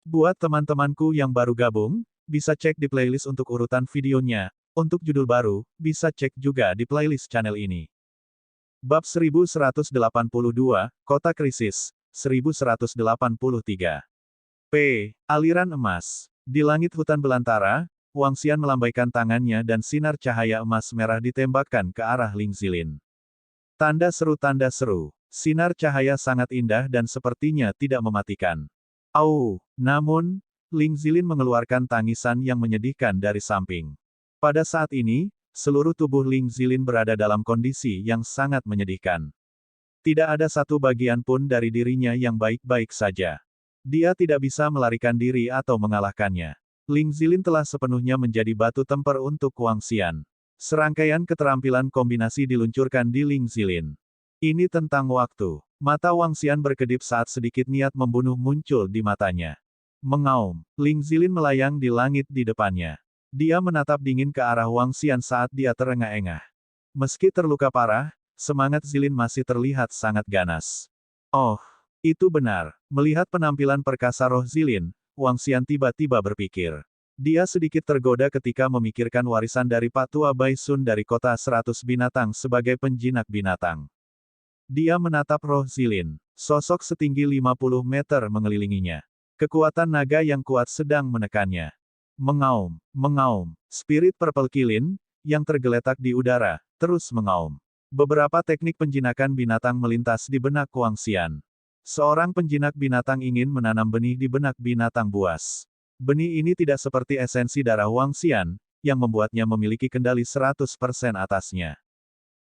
Buat teman-temanku yang baru gabung, bisa cek di playlist untuk urutan videonya. Untuk judul baru, bisa cek juga di playlist channel ini. Bab 1182, Kota Krisis, 1183. Aliran emas. Di langit hutan belantara, Wang Xian melambaikan tangannya dan sinar cahaya emas merah ditembakkan ke arah Ling Zilin. Tanda seru, sinar cahaya sangat indah dan sepertinya tidak mematikan. Namun, Ling Zilin mengeluarkan tangisan yang menyedihkan dari samping. Pada saat ini, seluruh tubuh Ling Zilin berada dalam kondisi yang sangat menyedihkan. Tidak ada satu bagian pun dari dirinya yang baik-baik saja. Dia tidak bisa melarikan diri atau mengalahkannya. Ling Zilin telah sepenuhnya menjadi batu tempur untuk Wang Xian. Serangkaian keterampilan kombinasi diluncurkan di Ling Zilin. Ini tentang waktu. Mata Wang Xian berkedip saat sedikit niat membunuh muncul di matanya. Mengaum, Ling Zilin melayang di langit di depannya. Dia menatap dingin ke arah Wang Xian saat dia terengah-engah. Meski terluka parah, semangat Zilin masih terlihat sangat ganas. Oh, itu benar. Melihat penampilan perkasa roh Zilin, Wang Xian tiba-tiba berpikir. Dia sedikit tergoda ketika memikirkan warisan dari Pak Tua Bai Sun dari kota 100 binatang sebagai penjinak binatang. Dia menatap roh Zilin. Sosok setinggi 50 meter mengelilinginya. Kekuatan naga yang kuat sedang menekannya. Mengaum. Spirit Purple Kilin, yang tergeletak di udara, terus mengaum. Beberapa teknik penjinakan binatang melintas di benak Wang Xian. Seorang penjinak binatang ingin menanam benih di benak binatang buas. Benih ini tidak seperti esensi darah Wang Xian, yang membuatnya memiliki kendali 100% atasnya.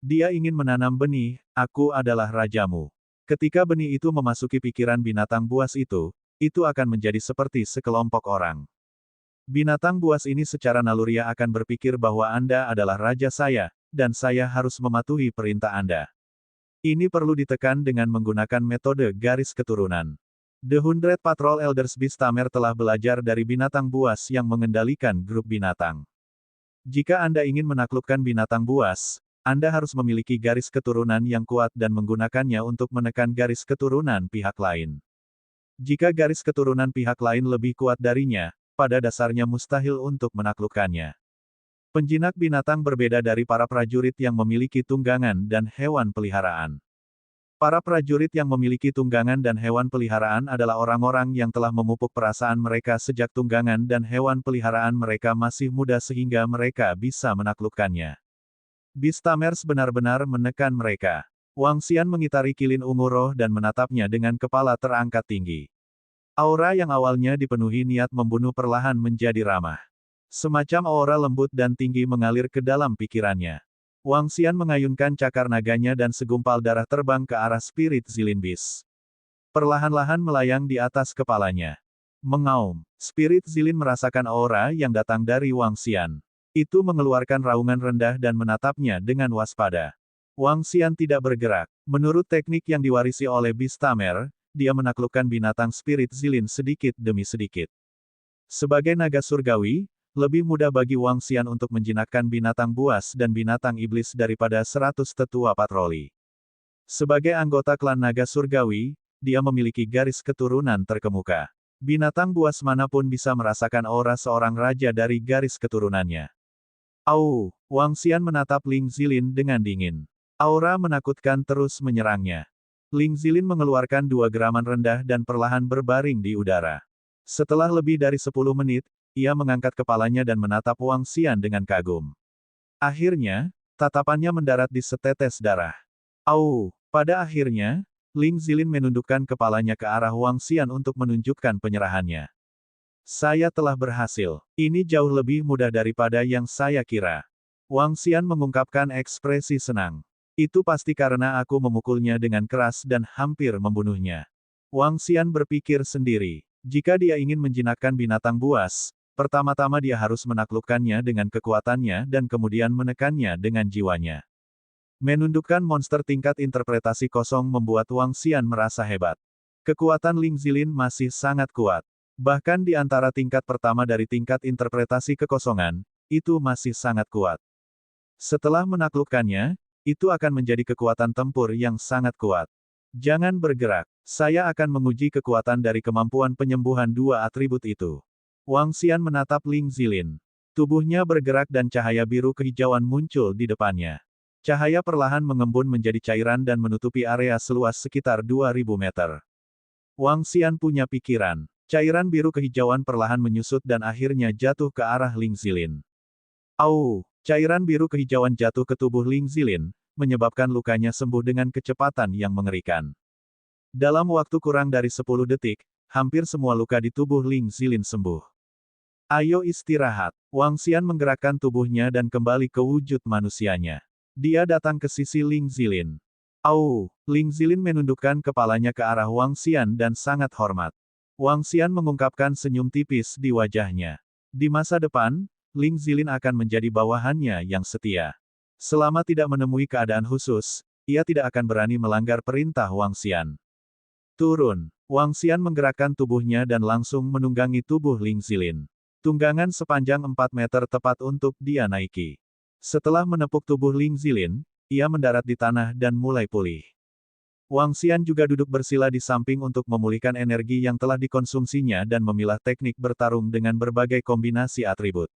Dia ingin menanam benih, aku adalah rajamu. Ketika benih itu memasuki pikiran binatang buas itu akan menjadi seperti sekelompok orang. Binatang buas ini secara naluriah akan berpikir bahwa Anda adalah raja saya, dan saya harus mematuhi perintah Anda. Ini perlu ditekan dengan menggunakan metode garis keturunan. The Hundred Patrol Elders Beastamer telah belajar dari binatang buas yang mengendalikan grup binatang. Jika Anda ingin menaklukkan binatang buas, Anda harus memiliki garis keturunan yang kuat dan menggunakannya untuk menekan garis keturunan pihak lain. Jika garis keturunan pihak lain lebih kuat darinya, pada dasarnya mustahil untuk menaklukkannya. Penjinak binatang berbeda dari para prajurit yang memiliki tunggangan dan hewan peliharaan. Para prajurit yang memiliki tunggangan dan hewan peliharaan adalah orang-orang yang telah memupuk perasaan mereka sejak tunggangan dan hewan peliharaan mereka masih muda sehingga mereka bisa menaklukkannya. Beastamers benar-benar menekan mereka. Wang Xian mengitari kilin ungu roh dan menatapnya dengan kepala terangkat tinggi. Aura yang awalnya dipenuhi niat membunuh perlahan menjadi ramah. Semacam aura lembut dan tinggi mengalir ke dalam pikirannya. Wang Xian mengayunkan cakar naganya dan segumpal darah terbang ke arah spirit Zilin Beast. Perlahan-lahan melayang di atas kepalanya. Mengaum, spirit Zilin merasakan aura yang datang dari Wang Xian. Itu mengeluarkan raungan rendah dan menatapnya dengan waspada. Wang Xian tidak bergerak. Menurut teknik yang diwarisi oleh Beastamer, dia menaklukkan binatang spirit Zilin sedikit demi sedikit. Sebagai naga surgawi, lebih mudah bagi Wang Xian untuk menjinakkan binatang buas dan binatang iblis daripada 100 tetua patroli. Sebagai anggota klan naga surgawi, dia memiliki garis keturunan terkemuka. Binatang buas manapun bisa merasakan aura seorang raja dari garis keturunannya. Wang Xian menatap Ling Zilin dengan dingin. Aura menakutkan terus menyerangnya. Ling Zilin mengeluarkan 2 geraman rendah dan perlahan berbaring di udara. Setelah lebih dari 10 menit, ia mengangkat kepalanya dan menatap Wang Xian dengan kagum. Akhirnya, tatapannya mendarat di setetes darah. Pada akhirnya, Ling Zilin menundukkan kepalanya ke arah Wang Xian untuk menunjukkan penyerahannya. Saya telah berhasil. Ini jauh lebih mudah daripada yang saya kira. Wang Xian mengungkapkan ekspresi senang. Itu pasti karena aku memukulnya dengan keras dan hampir membunuhnya. Wang Xian berpikir sendiri. Jika dia ingin menjinakkan binatang buas, pertama-tama dia harus menaklukkannya dengan kekuatannya dan kemudian menekannya dengan jiwanya. Menundukkan monster tingkat interpretasi kosong membuat Wang Xian merasa hebat. Kekuatan Ling Zilin masih sangat kuat. Bahkan di antara tingkat pertama dari tingkat interpretasi kekosongan, itu masih sangat kuat. Setelah menaklukkannya, itu akan menjadi kekuatan tempur yang sangat kuat. Jangan bergerak. Saya akan menguji kekuatan dari kemampuan penyembuhan dua atribut itu. Wang Xian menatap Ling Zilin. Tubuhnya bergerak dan cahaya biru kehijauan muncul di depannya. Cahaya perlahan mengembun menjadi cairan dan menutupi area seluas sekitar 2000 meter. Wang Xian punya pikiran. Cairan biru kehijauan perlahan menyusut dan akhirnya jatuh ke arah Ling Zilin. Au! Cairan biru kehijauan jatuh ke tubuh Ling Zilin, menyebabkan lukanya sembuh dengan kecepatan yang mengerikan. Dalam waktu kurang dari 10 detik, hampir semua luka di tubuh Ling Zilin sembuh. Ayo istirahat. Wang Xian menggerakkan tubuhnya dan kembali ke wujud manusianya. Dia datang ke sisi Ling Zilin. Au! Ling Zilin menundukkan kepalanya ke arah Wang Xian dan sangat hormat. Wang Xian mengungkapkan senyum tipis di wajahnya. Di masa depan, Ling Zilin akan menjadi bawahannya yang setia. Selama tidak menemui keadaan khusus, ia tidak akan berani melanggar perintah Wang Xian. Turun. Wang Xian menggerakkan tubuhnya dan langsung menunggangi tubuh Ling Zilin. Tunggangan sepanjang 4 meter tepat untuk dia naiki. Setelah menepuk tubuh Ling Zilin, ia mendarat di tanah dan mulai pulih. Wang Xian juga duduk bersila di samping untuk memulihkan energi yang telah dikonsumsinya dan memilah teknik bertarung dengan berbagai kombinasi atribut.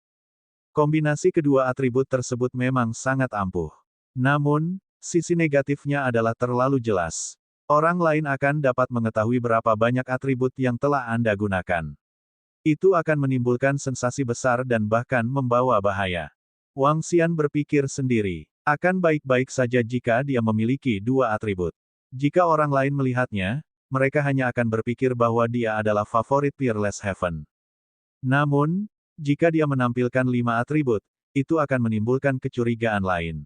Kombinasi kedua atribut tersebut memang sangat ampuh. Namun, sisi negatifnya adalah terlalu jelas. Orang lain akan dapat mengetahui berapa banyak atribut yang telah Anda gunakan. Itu akan menimbulkan sensasi besar dan bahkan membawa bahaya. Wang Xian berpikir sendiri, akan baik-baik saja jika dia memiliki dua atribut. Jika orang lain melihatnya, mereka hanya akan berpikir bahwa dia adalah favorit Peerless Heaven. Namun, jika dia menampilkan 5 atribut, itu akan menimbulkan kecurigaan lain.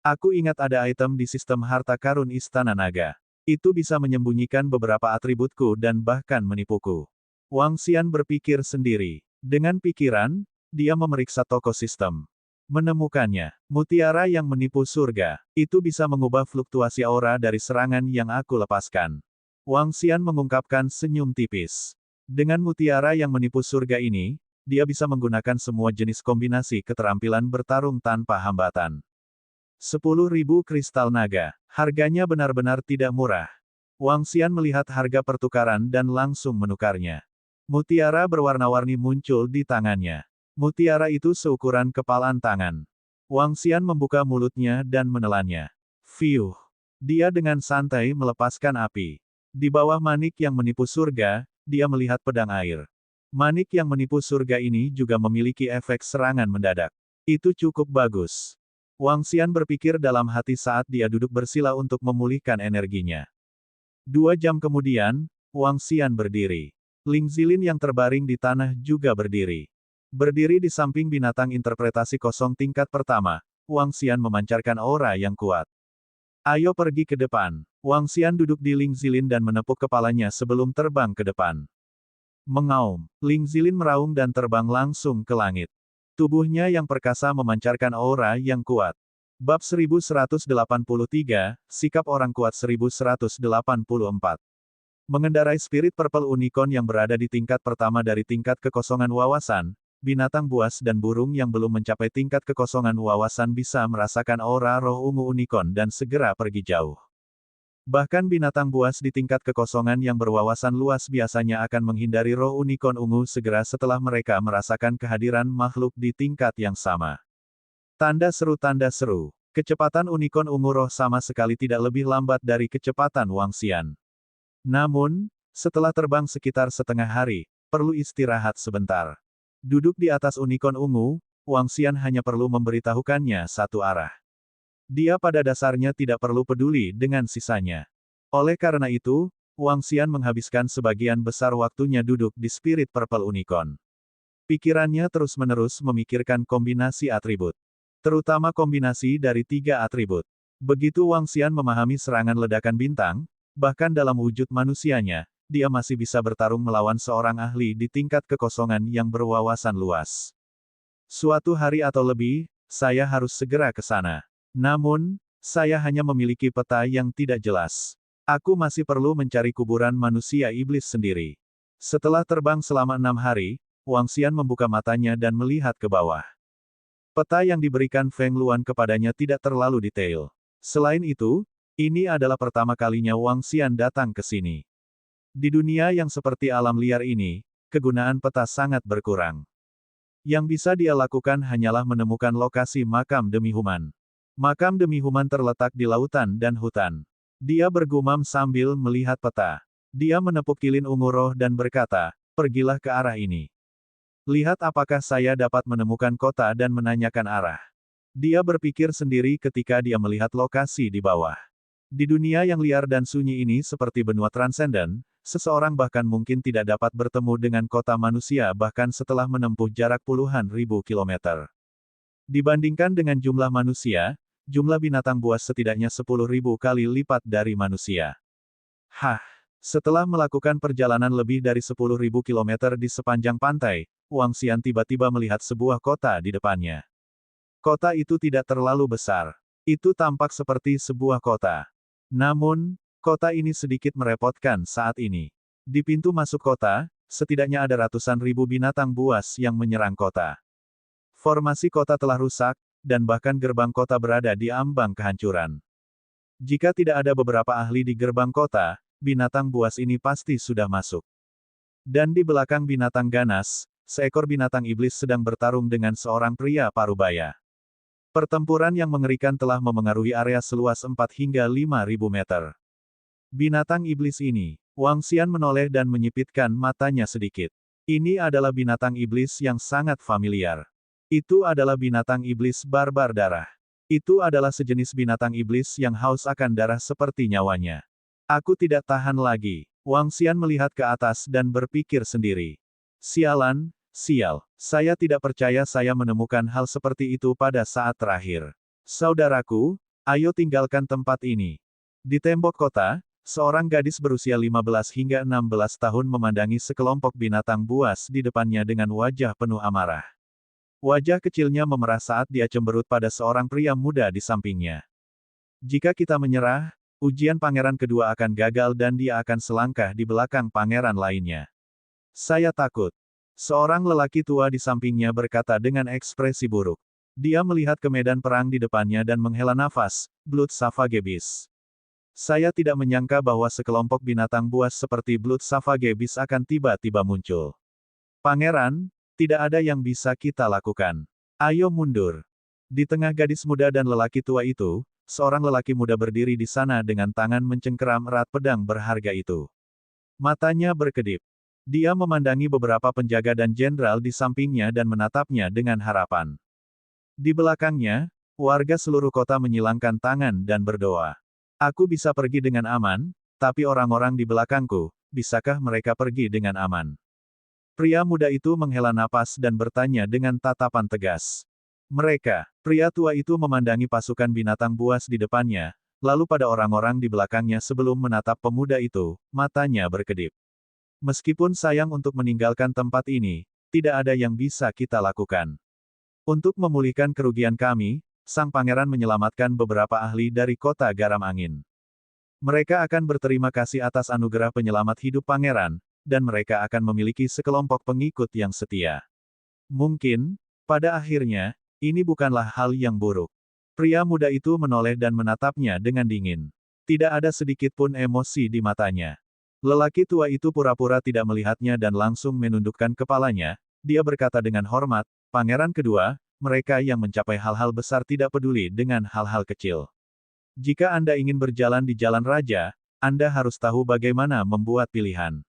Aku ingat ada item di sistem harta karun Istana Naga. Itu bisa menyembunyikan beberapa atributku dan bahkan menipuku. Wang Xian berpikir sendiri. Dengan pikiran, dia memeriksa toko sistem. Menemukannya, mutiara yang menipu surga. Itu bisa mengubah fluktuasi aura dari serangan yang aku lepaskan. Wang Xian mengungkapkan senyum tipis. Dengan mutiara yang menipu surga ini, dia bisa menggunakan semua jenis kombinasi keterampilan bertarung tanpa hambatan. 10.000 kristal naga. Harganya benar-benar tidak murah. Wang Xian melihat harga pertukaran dan langsung menukarnya. Mutiara berwarna-warni muncul di tangannya. Mutiara itu seukuran kepalan tangan. Wang Xian membuka mulutnya dan menelannya. Fiuh. Dia dengan santai melepaskan api. Di bawah manik yang menipu surga, dia melihat pedang air. Manik yang menipu surga ini juga memiliki efek serangan mendadak. Itu cukup bagus. Wang Xian berpikir dalam hati saat dia duduk bersila untuk memulihkan energinya. 2 jam kemudian, Wang Xian berdiri. Ling Zilin yang terbaring di tanah juga berdiri. Berdiri di samping binatang interpretasi kosong tingkat pertama, Wang Xian memancarkan aura yang kuat. Ayo pergi ke depan. Wang Xian duduk di Ling Zilin dan menepuk kepalanya sebelum terbang ke depan. Mengaum, Ling Zilin meraung dan terbang langsung ke langit. Tubuhnya yang perkasa memancarkan aura yang kuat. Bab 1183, Sikap Orang Kuat 1184. Mengendarai spirit Purple Unicorn yang berada di tingkat pertama dari tingkat kekosongan wawasan, binatang buas dan burung yang belum mencapai tingkat kekosongan wawasan bisa merasakan aura roh ungu unicorn dan segera pergi jauh. Bahkan binatang buas di tingkat kekosongan yang berwawasan luas biasanya akan menghindari roh unicorn ungu segera setelah mereka merasakan kehadiran makhluk di tingkat yang sama. Tanda seru. Kecepatan unicorn ungu roh sama sekali tidak lebih lambat dari kecepatan Wang Xian. Namun, setelah terbang sekitar setengah hari, perlu istirahat sebentar. Duduk di atas unicorn ungu, Wang Xian hanya perlu memberitahukannya satu arah. Dia pada dasarnya tidak perlu peduli dengan sisanya. Oleh karena itu, Wang Xian menghabiskan sebagian besar waktunya duduk di Spirit Purple Unicorn. Pikirannya terus-menerus memikirkan kombinasi atribut. Terutama kombinasi dari 3 atribut. Begitu Wang Xian memahami serangan ledakan bintang, bahkan dalam wujud manusianya, dia masih bisa bertarung melawan seorang ahli di tingkat kekosongan yang berwawasan luas. Suatu hari atau lebih, saya harus segera ke sana. Namun, saya hanya memiliki peta yang tidak jelas. Aku masih perlu mencari kuburan manusia iblis sendiri. Setelah terbang selama 6 hari, Wang Xian membuka matanya dan melihat ke bawah. Peta yang diberikan Feng Luan kepadanya tidak terlalu detail. Selain itu, Ini adalah pertama kalinya Wang Xian datang ke sini. Di dunia yang seperti alam liar ini, kegunaan peta sangat berkurang. Yang bisa dia lakukan hanyalah menemukan lokasi makam demi human. Makam demi human terletak di lautan dan hutan. Dia bergumam sambil melihat peta. Dia menepuk lilin ungu roh dan berkata, pergilah ke arah ini. Lihat apakah saya dapat menemukan kota dan menanyakan arah. Dia berpikir sendiri ketika dia melihat lokasi di bawah. Di dunia yang liar dan sunyi ini seperti benua transenden, seseorang bahkan mungkin tidak dapat bertemu dengan kota manusia bahkan setelah menempuh jarak puluhan ribu kilometer. Dibandingkan dengan jumlah manusia, jumlah binatang buas setidaknya 10.000 kali lipat dari manusia. Hah! Setelah melakukan perjalanan lebih dari 10.000 kilometer di sepanjang pantai, Wang Xian tiba-tiba melihat sebuah kota di depannya. Kota itu tidak terlalu besar. Itu tampak seperti sebuah kota. Namun, kota ini sedikit merepotkan saat ini. Di pintu masuk kota, setidaknya ada ratusan ribu binatang buas yang menyerang kota. Formasi kota telah rusak, dan bahkan gerbang kota berada di ambang kehancuran. Jika tidak ada beberapa ahli di gerbang kota, binatang buas ini pasti sudah masuk. Dan di belakang binatang ganas, seekor binatang iblis sedang bertarung dengan seorang pria parubaya. Pertempuran yang mengerikan telah memengaruhi area seluas 4 hingga 5.000 meter. Binatang iblis ini, Wang Xian menoleh dan menyipitkan matanya sedikit. Ini adalah binatang iblis yang sangat familiar. Itu adalah binatang iblis barbar darah. Itu adalah sejenis binatang iblis yang haus akan darah seperti nyawanya. Aku tidak tahan lagi. Wang Xian melihat ke atas dan berpikir sendiri. Sialan, sial. Saya tidak percaya saya menemukan hal seperti itu pada saat terakhir. Saudaraku, ayo tinggalkan tempat ini. Di tembok kota, seorang gadis berusia 15 hingga 16 tahun memandangi sekelompok binatang buas di depannya dengan wajah penuh amarah. Wajah kecilnya memerah saat dia cemberut pada seorang pria muda di sampingnya. Jika kita menyerah, ujian pangeran kedua akan gagal dan dia akan selangkah di belakang pangeran lainnya. Saya takut. Seorang lelaki tua di sampingnya berkata dengan ekspresi buruk. Dia melihat ke medan perang di depannya dan menghela nafas, Blood Savagebis. Saya tidak menyangka bahwa sekelompok binatang buas seperti Blood Savagebis akan tiba-tiba muncul. Pangeran, tidak ada yang bisa kita lakukan. Ayo mundur. Di tengah gadis muda dan lelaki tua itu, seorang lelaki muda berdiri di sana dengan tangan mencengkeram erat pedang berharga itu. Matanya berkedip. Dia memandangi beberapa penjaga dan jenderal di sampingnya dan menatapnya dengan harapan. Di belakangnya, warga seluruh kota menyilangkan tangan dan berdoa. Aku bisa pergi dengan aman, tapi orang-orang di belakangku, bisakah mereka pergi dengan aman? Pria muda itu menghela napas dan bertanya dengan tatapan tegas. Mereka, pria tua itu memandangi pasukan binatang buas di depannya, lalu pada orang-orang di belakangnya sebelum menatap pemuda itu, matanya berkedip. Meskipun sayang untuk meninggalkan tempat ini, tidak ada yang bisa kita lakukan. Untuk memulihkan kerugian kami, sang pangeran menyelamatkan beberapa ahli dari kota garam angin. Mereka akan berterima kasih atas anugerah penyelamat hidup pangeran, dan mereka akan memiliki sekelompok pengikut yang setia. Mungkin, pada akhirnya, ini bukanlah hal yang buruk. Pria muda itu menoleh dan menatapnya dengan dingin. Tidak ada sedikit pun emosi di matanya. Lelaki tua itu pura-pura tidak melihatnya dan langsung menundukkan kepalanya. Dia berkata dengan hormat, Pangeran kedua, mereka yang mencapai hal-hal besar tidak peduli dengan hal-hal kecil. Jika Anda ingin berjalan di jalan raja, Anda harus tahu bagaimana membuat pilihan.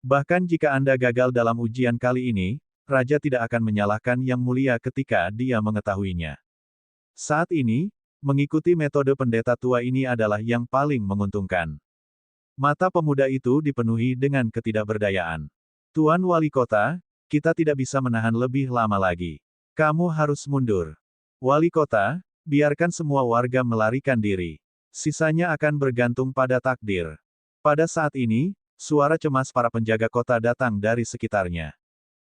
Bahkan jika Anda gagal dalam ujian kali ini, raja tidak akan menyalahkan yang mulia ketika dia mengetahuinya. Saat ini, mengikuti metode pendeta tua ini adalah yang paling menguntungkan. Mata pemuda itu dipenuhi dengan ketidakberdayaan. Tuan Wali Kota, kita tidak bisa menahan lebih lama lagi. Kamu harus mundur. Wali Kota, biarkan semua warga melarikan diri. Sisanya akan bergantung pada takdir. Pada saat ini, suara cemas para penjaga kota datang dari sekitarnya.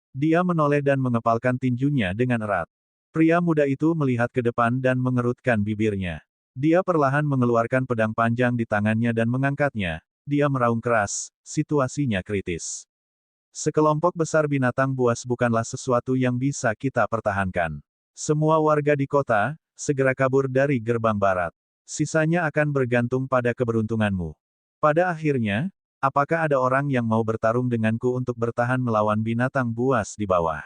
Dia menoleh dan mengepalkan tinjunya dengan erat. Pria muda itu melihat ke depan dan mengerutkan bibirnya. Dia perlahan mengeluarkan pedang panjang di tangannya dan mengangkatnya. Dia meraung keras, situasinya kritis. Sekelompok besar binatang buas bukanlah sesuatu yang bisa kita pertahankan. Semua warga di kota, segera kabur dari gerbang barat. Sisanya akan bergantung pada keberuntunganmu. Pada akhirnya, apakah ada orang yang mau bertarung denganku untuk bertahan melawan binatang buas di bawah?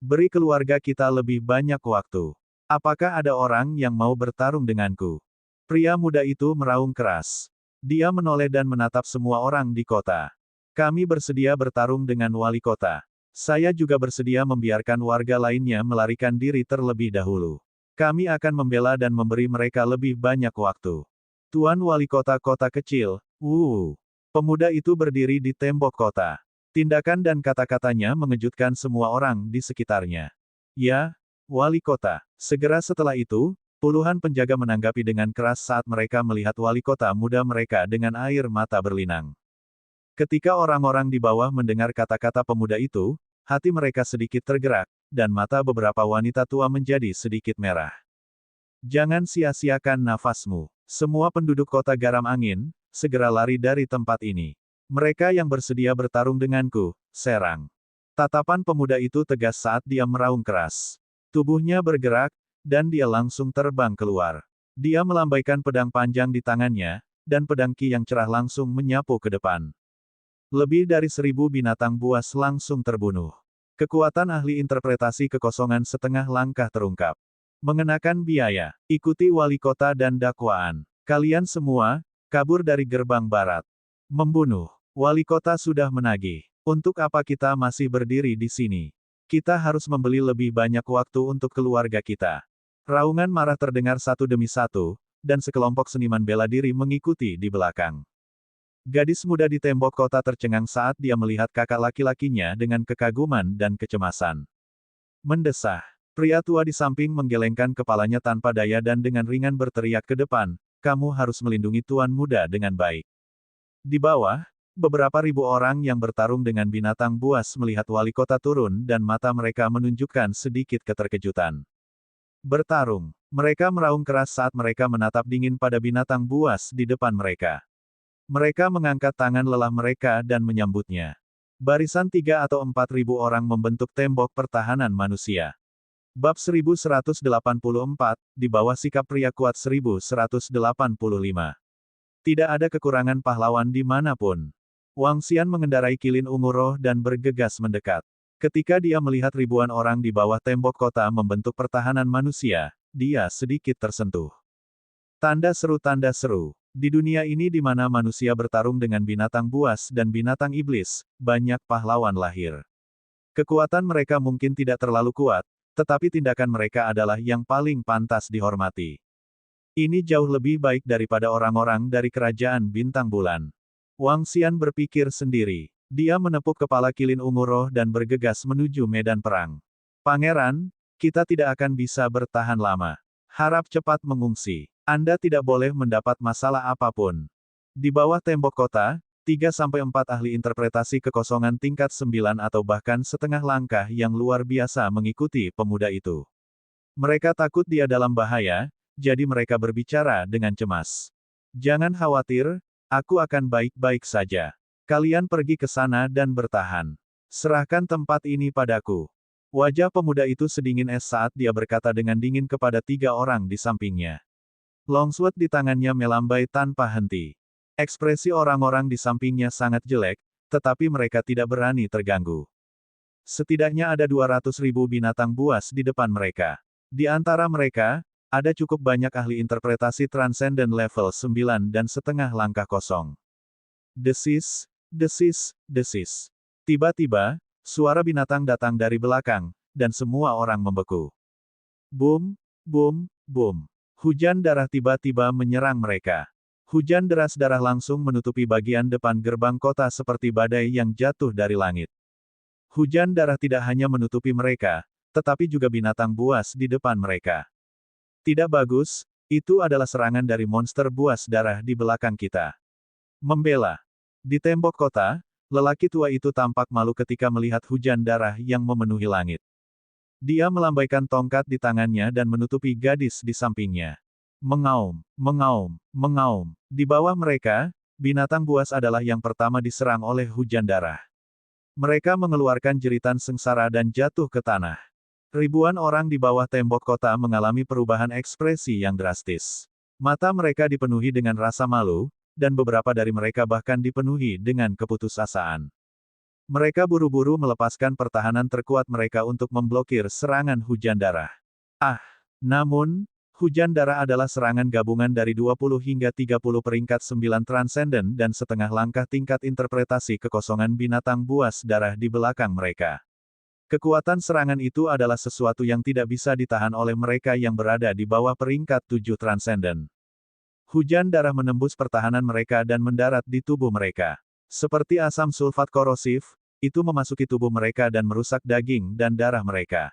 Beri keluarga kita lebih banyak waktu. Apakah ada orang yang mau bertarung denganku? Pria muda itu meraung keras. Dia menoleh dan menatap semua orang di kota. Kami bersedia bertarung dengan wali kota. Saya juga bersedia membiarkan warga lainnya melarikan diri terlebih dahulu. Kami akan membela dan memberi mereka lebih banyak waktu. Tuan wali kota kecil, Pemuda itu berdiri di tembok kota. Tindakan dan kata-katanya mengejutkan semua orang di sekitarnya. Ya, wali kota. Segera setelah itu, puluhan penjaga menanggapi dengan keras saat mereka melihat wali kota muda mereka dengan air mata berlinang. Ketika orang-orang di bawah mendengar kata-kata pemuda itu, hati mereka sedikit tergerak, dan mata beberapa wanita tua menjadi sedikit merah. Jangan sia-siakan nafasmu. Semua penduduk kota garam angin, segera lari dari tempat ini. Mereka yang bersedia bertarung denganku, serang. Tatapan pemuda itu tegas saat dia meraung keras. Tubuhnya bergerak, dan dia langsung terbang keluar. Dia melambaikan pedang panjang di tangannya, dan pedang ki yang cerah langsung menyapu ke depan. Lebih dari 1000 binatang buas langsung terbunuh. Kekuatan ahli interpretasi kekosongan setengah langkah terungkap. Mengenakan biaya, ikuti wali kota dan dakwaan. Kalian semua, kabur dari gerbang barat. Membunuh. Wali kota sudah menagih. Untuk apa kita masih berdiri di sini? Kita harus membeli lebih banyak waktu untuk keluarga kita. Raungan marah terdengar satu demi satu, dan sekelompok seniman bela diri mengikuti di belakang. Gadis muda di tembok kota tercengang saat dia melihat kakak laki-lakinya dengan kekaguman dan kecemasan. Mendesah. Pria tua di samping menggelengkan kepalanya tanpa daya dan dengan ringan berteriak ke depan, kamu harus melindungi tuan muda dengan baik. Di bawah, beberapa ribu orang yang bertarung dengan binatang buas melihat wali kota turun dan mata mereka menunjukkan sedikit keterkejutan. Bertarung. Mereka meraung keras saat mereka menatap dingin pada binatang buas di depan mereka. Mereka mengangkat tangan lelah mereka dan menyambutnya. Barisan 3 atau 4 ribu orang membentuk tembok pertahanan manusia. Bab 1184, di bawah sikap pria kuat 1185. Tidak ada kekurangan pahlawan dimanapun. Wang Xian mengendarai kilin ungu roh dan bergegas mendekat. Ketika dia melihat ribuan orang di bawah tembok kota membentuk pertahanan manusia, dia sedikit tersentuh. Tanda seru. Di dunia ini di mana manusia bertarung dengan binatang buas dan binatang iblis, banyak pahlawan lahir. Kekuatan mereka mungkin tidak terlalu kuat, tetapi tindakan mereka adalah yang paling pantas dihormati. Ini jauh lebih baik daripada orang-orang dari kerajaan bintang bulan. Wang Xian berpikir sendiri. Dia menepuk kepala kilin ungu roh dan bergegas menuju medan perang. Pangeran, kita tidak akan bisa bertahan lama. Harap cepat mengungsi. Anda tidak boleh mendapat masalah apapun. Di bawah tembok kota, 3-4 ahli interpretasi kekosongan tingkat 9 atau bahkan setengah langkah yang luar biasa mengikuti pemuda itu. Mereka takut dia dalam bahaya, jadi mereka berbicara dengan cemas. Jangan khawatir, aku akan baik-baik saja. Kalian pergi ke sana dan bertahan. Serahkan tempat ini padaku. Wajah pemuda itu sedingin es saat dia berkata dengan dingin kepada 3 orang di sampingnya. Longsword di tangannya melambai tanpa henti. Ekspresi orang-orang di sampingnya sangat jelek, tetapi mereka tidak berani terganggu. Setidaknya ada 200.000 binatang buas di depan mereka. Di antara mereka, ada cukup banyak ahli interpretasi transenden level 9 dan setengah langkah kosong. Desis. Tiba-tiba, suara binatang datang dari belakang, dan semua orang membeku. Boom. Hujan darah tiba-tiba menyerang mereka. Hujan deras darah langsung menutupi bagian depan gerbang kota seperti badai yang jatuh dari langit. Hujan darah tidak hanya menutupi mereka, tetapi juga binatang buas di depan mereka. Tidak bagus, itu adalah serangan dari monster buas darah di belakang kita. Membela. Di tembok kota, lelaki tua itu tampak malu ketika melihat hujan darah yang memenuhi langit. Dia melambaikan tongkat di tangannya dan menutupi gadis di sampingnya. Mengaum. Di bawah mereka, binatang buas adalah yang pertama diserang oleh hujan darah. Mereka mengeluarkan jeritan sengsara dan jatuh ke tanah. Ribuan orang di bawah tembok kota mengalami perubahan ekspresi yang drastis. Mata mereka dipenuhi dengan rasa malu, dan beberapa dari mereka bahkan dipenuhi dengan keputusasaan. Mereka buru-buru melepaskan pertahanan terkuat mereka untuk memblokir serangan hujan darah. Namun, hujan darah adalah serangan gabungan dari 20 hingga 30 peringkat 9 transenden dan setengah langkah tingkat interpretasi kekosongan binatang buas darah di belakang mereka. Kekuatan serangan itu adalah sesuatu yang tidak bisa ditahan oleh mereka yang berada di bawah peringkat 7 transenden. Hujan darah menembus pertahanan mereka dan mendarat di tubuh mereka. Seperti asam sulfat korosif, itu memasuki tubuh mereka dan merusak daging dan darah mereka.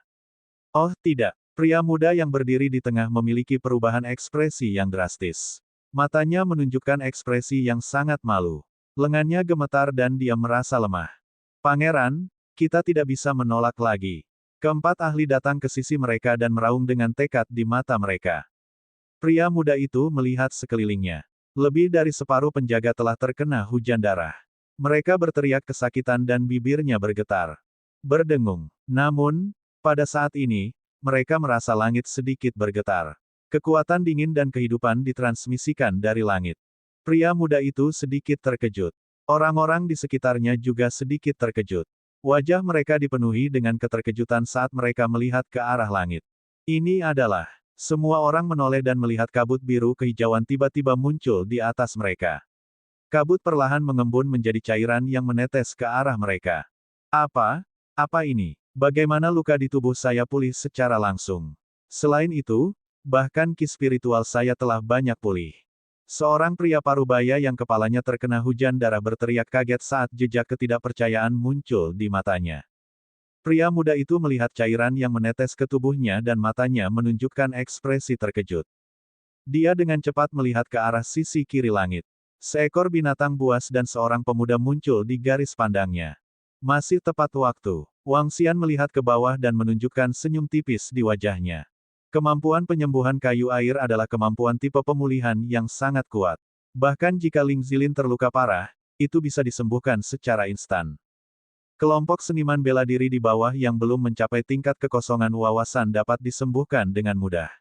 Oh tidak, pria muda yang berdiri di tengah memiliki perubahan ekspresi yang drastis. Matanya menunjukkan ekspresi yang sangat malu. Lengannya gemetar dan dia merasa lemah. Pangeran, kita tidak bisa menolak lagi. Keempat ahli datang ke sisi mereka dan meraung dengan tekad di mata mereka. Pria muda itu melihat sekelilingnya. Lebih dari separuh penjaga telah terkena hujan darah. Mereka berteriak kesakitan dan bibirnya bergetar. Berdengung. Namun, pada saat ini, mereka merasa langit sedikit bergetar. Kekuatan dingin dan kehidupan ditransmisikan dari langit. Pria muda itu sedikit terkejut. Orang-orang di sekitarnya juga sedikit terkejut. Wajah mereka dipenuhi dengan keterkejutan saat mereka melihat ke arah langit. Ini adalah, semua orang menoleh dan melihat kabut biru kehijauan tiba-tiba muncul di atas mereka. Kabut perlahan mengembun menjadi cairan yang menetes ke arah mereka. Apa ini? Bagaimana luka di tubuh saya pulih secara langsung? Selain itu, bahkan ki spiritual saya telah banyak pulih. Seorang pria parubaya yang kepalanya terkena hujan darah berteriak kaget saat jejak ketidakpercayaan muncul di matanya. Pria muda itu melihat cairan yang menetes ke tubuhnya dan matanya menunjukkan ekspresi terkejut. Dia dengan cepat melihat ke arah sisi kiri langit. Seekor binatang buas dan seorang pemuda muncul di garis pandangnya. Masih tepat waktu. Wang Xian melihat ke bawah dan menunjukkan senyum tipis di wajahnya. Kemampuan penyembuhan kayu air adalah kemampuan tipe pemulihan yang sangat kuat. Bahkan jika Ling Zilin terluka parah, itu bisa disembuhkan secara instan. Kelompok seniman bela diri di bawah yang belum mencapai tingkat kekosongan wawasan dapat disembuhkan dengan mudah.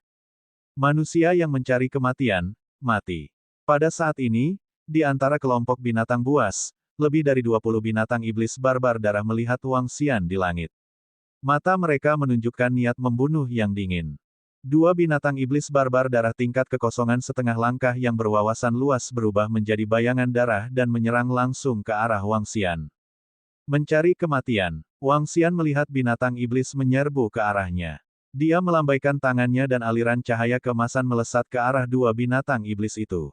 Manusia yang mencari kematian, mati. Pada saat ini, di antara kelompok binatang buas, lebih dari 20 binatang iblis barbar darah melihat Wang Xian di langit. Mata mereka menunjukkan niat membunuh yang dingin. Dua binatang iblis barbar darah tingkat kekosongan setengah langkah yang berwawasan luas berubah menjadi bayangan darah dan menyerang langsung ke arah Wang Xian. Mencari kematian, Wang Xian melihat binatang iblis menyerbu ke arahnya. Dia melambaikan tangannya dan aliran cahaya keemasan melesat ke arah dua binatang iblis itu.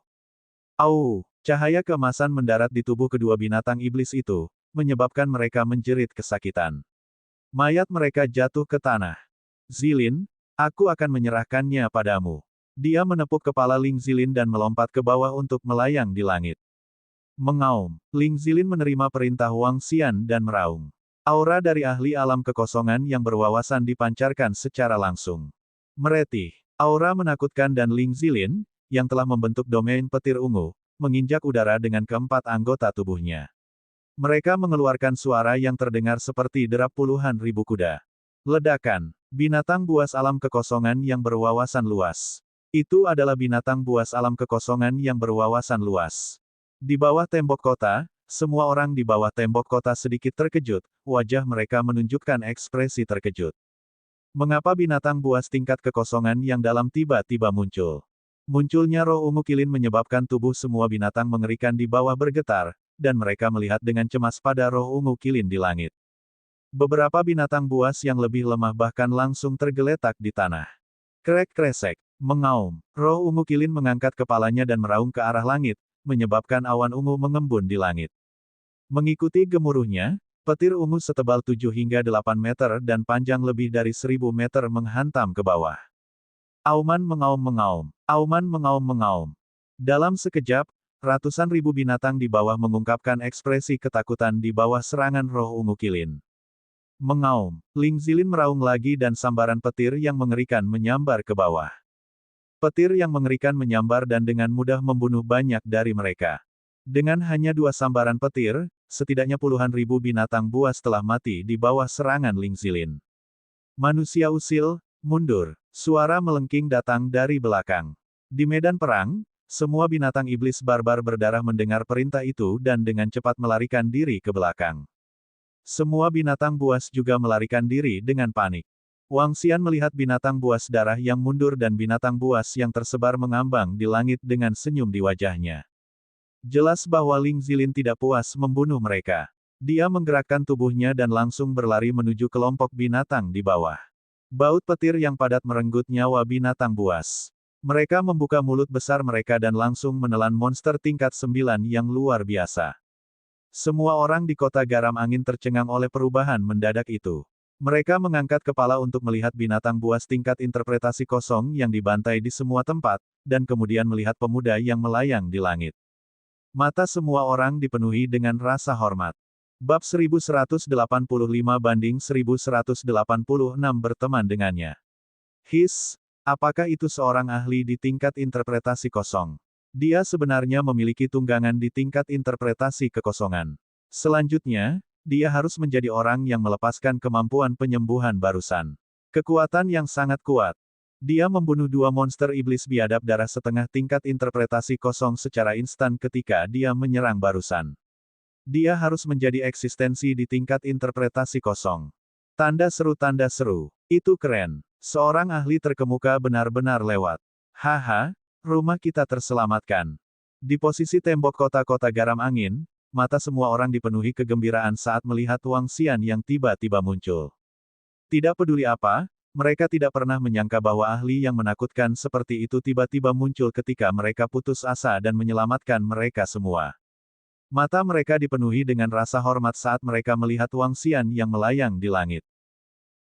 Au! Cahaya keemasan mendarat di tubuh kedua binatang iblis itu, menyebabkan mereka menjerit kesakitan. Mayat mereka jatuh ke tanah. Zilin, aku akan menyerahkannya padamu. Dia menepuk kepala Ling Zilin dan melompat ke bawah untuk melayang di langit. Mengaum, Ling Zilin menerima perintah Wang Xian dan meraung. Aura dari ahli alam kekosongan yang berwawasan dipancarkan secara langsung. Meretih, aura menakutkan dan Ling Zilin, yang telah membentuk domain petir ungu, menginjak udara dengan keempat anggota tubuhnya. Mereka mengeluarkan suara yang terdengar seperti derap puluhan ribu kuda. Ledakan, binatang buas alam kekosongan yang berwawasan luas. Itu adalah binatang buas alam kekosongan yang berwawasan luas. Di bawah tembok kota, semua orang di bawah tembok kota sedikit terkejut, wajah mereka menunjukkan ekspresi terkejut. Mengapa binatang buas tingkat kekosongan yang dalam tiba-tiba muncul? Munculnya roh ungu kilin menyebabkan tubuh semua binatang mengerikan di bawah bergetar, dan mereka melihat dengan cemas pada roh ungu kilin di langit. Beberapa binatang buas yang lebih lemah bahkan langsung tergeletak di tanah. Krek-kresek, mengaum, roh ungu kilin mengangkat kepalanya dan meraung ke arah langit, menyebabkan awan ungu mengembun di langit. Mengikuti gemuruhnya, petir ungu setebal 7 hingga 8 meter dan panjang lebih dari 1000 meter menghantam ke bawah. Auman mengaum-mengaum. Auman mengaum-mengaum. Dalam sekejap, ratusan ribu binatang di bawah mengungkapkan ekspresi ketakutan di bawah serangan roh ungu kilin. Mengaum. Ling Zilin meraung lagi dan sambaran petir yang mengerikan menyambar ke bawah. Petir yang mengerikan menyambar dan dengan mudah membunuh banyak dari mereka. Dengan hanya 2 sambaran petir, setidaknya puluhan ribu binatang buas telah mati di bawah serangan Ling Zilin. Manusia usil, mundur. Suara melengking datang dari belakang. Di medan perang, semua binatang iblis barbar berdarah mendengar perintah itu dan dengan cepat melarikan diri ke belakang. Semua binatang buas juga melarikan diri dengan panik. Wang Xian melihat binatang buas darah yang mundur dan binatang buas yang tersebar mengambang di langit dengan senyum di wajahnya. Jelas bahwa Ling Zilin tidak puas membunuh mereka. Dia menggerakkan tubuhnya dan langsung berlari menuju kelompok binatang di bawah. Baut petir yang padat merenggut nyawa binatang buas. Mereka membuka mulut besar mereka dan langsung menelan monster tingkat 9 yang luar biasa. Semua orang di kota garam angin tercengang oleh perubahan mendadak itu. Mereka mengangkat kepala untuk melihat binatang buas tingkat interpretasi kosong yang dibantai di semua tempat, dan kemudian melihat pemuda yang melayang di langit. Mata semua orang dipenuhi dengan rasa hormat. Bab 1185 banding 1186 berteman dengannya. Apakah itu seorang ahli di tingkat interpretasi kosong? Dia sebenarnya memiliki tunggangan di tingkat interpretasi kekosongan. Selanjutnya, dia harus menjadi orang yang melepaskan kemampuan penyembuhan barusan. Kekuatan yang sangat kuat. Dia membunuh 2 monster iblis biadab darah setengah tingkat interpretasi kosong secara instan ketika dia menyerang barusan. Dia harus menjadi eksistensi di tingkat interpretasi kosong. Tanda seru, itu keren. Seorang ahli terkemuka benar-benar lewat. Haha, rumah kita terselamatkan. Di posisi tembok kota-kota garam angin, mata semua orang dipenuhi kegembiraan saat melihat Wang Xian yang tiba-tiba muncul. Tidak peduli apa, mereka tidak pernah menyangka bahwa ahli yang menakutkan seperti itu tiba-tiba muncul ketika mereka putus asa dan menyelamatkan mereka semua. Mata mereka dipenuhi dengan rasa hormat saat mereka melihat Wang Xian yang melayang di langit.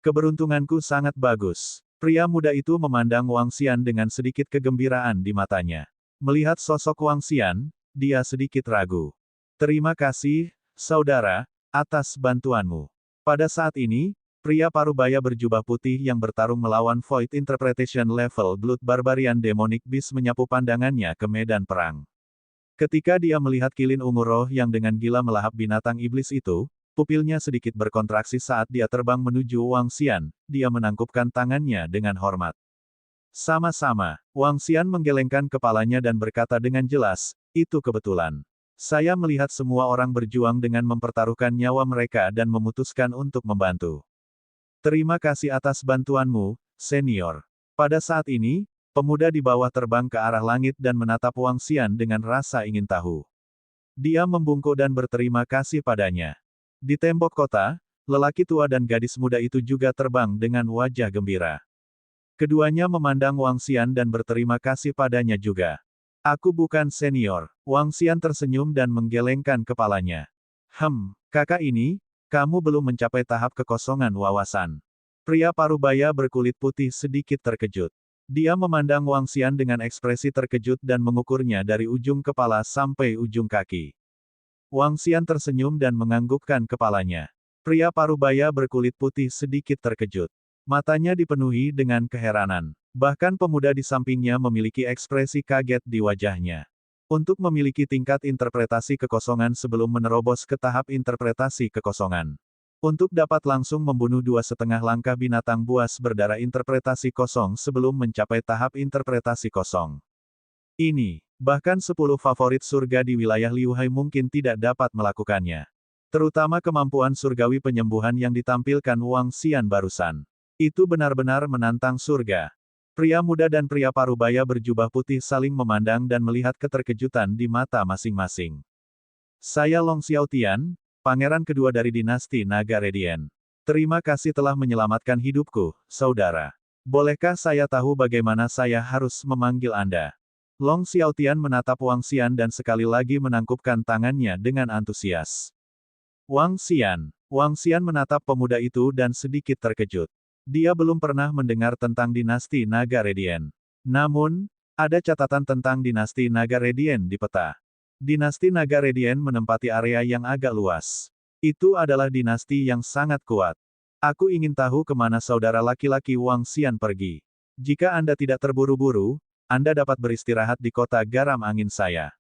Keberuntunganku sangat bagus. Pria muda itu memandang Wang Xian dengan sedikit kegembiraan di matanya. Melihat sosok Wang Xian, dia sedikit ragu. Terima kasih, saudara, atas bantuanmu. Pada saat ini, pria parubaya berjubah putih yang bertarung melawan Void Interpretation Level Blood Barbarian Demonic Beast menyapu pandangannya ke medan perang. Ketika dia melihat kilin ungu roh yang dengan gila melahap binatang iblis itu, pupilnya sedikit berkontraksi saat dia terbang menuju Wang Xian, dia menangkupkan tangannya dengan hormat. Sama-sama, Wang Xian menggelengkan kepalanya dan berkata dengan jelas, itu kebetulan. Saya melihat semua orang berjuang dengan mempertaruhkan nyawa mereka dan memutuskan untuk membantu. Terima kasih atas bantuanmu, senior. Pada saat ini, pemuda di bawah terbang ke arah langit dan menatap Wang Xian dengan rasa ingin tahu. Dia membungkuk dan berterima kasih padanya. Di tembok kota, lelaki tua dan gadis muda itu juga terbang dengan wajah gembira. Keduanya memandang Wang Xian dan berterima kasih padanya juga. Aku bukan senior. Wang Xian tersenyum dan menggelengkan kepalanya. Kakak ini, kamu belum mencapai tahap kekosongan wawasan. Pria parubaya berkulit putih sedikit terkejut. Dia memandang Wang Xian dengan ekspresi terkejut dan mengukurnya dari ujung kepala sampai ujung kaki. Wang Xian tersenyum dan menganggukkan kepalanya. Pria parubaya berkulit putih sedikit terkejut. Matanya dipenuhi dengan keheranan. Bahkan pemuda di sampingnya memiliki ekspresi kaget di wajahnya. Untuk memiliki tingkat interpretasi kekosongan sebelum menerobos ke tahap interpretasi kekosongan. Untuk dapat langsung membunuh 2,5 langkah binatang buas berdarah interpretasi kosong sebelum mencapai tahap interpretasi kosong. Ini, bahkan 10 favorit surga di wilayah Liu Hai mungkin tidak dapat melakukannya. Terutama kemampuan surgawi penyembuhan yang ditampilkan Wang Xian barusan. Itu benar-benar menantang surga. Pria muda dan pria parubaya berjubah putih saling memandang dan melihat keterkejutan di mata masing-masing. Saya Long Xiaotian, pangeran kedua dari dinasti Naga Radiant. Terima kasih telah menyelamatkan hidupku, saudara. Bolehkah saya tahu bagaimana saya harus memanggil Anda? Long Xiaotian menatap Wang Xian dan sekali lagi menangkupkan tangannya dengan antusias. Wang Xian menatap pemuda itu dan sedikit terkejut. Dia belum pernah mendengar tentang dinasti Naga Radiant. Namun, ada catatan tentang dinasti Naga Radiant di peta. Dinasti Naga Radiant menempati area yang agak luas. Itu adalah dinasti yang sangat kuat. Aku ingin tahu kemana saudara laki-laki Wang Xian pergi. Jika Anda tidak terburu-buru, Anda dapat beristirahat di kota garam angin saya.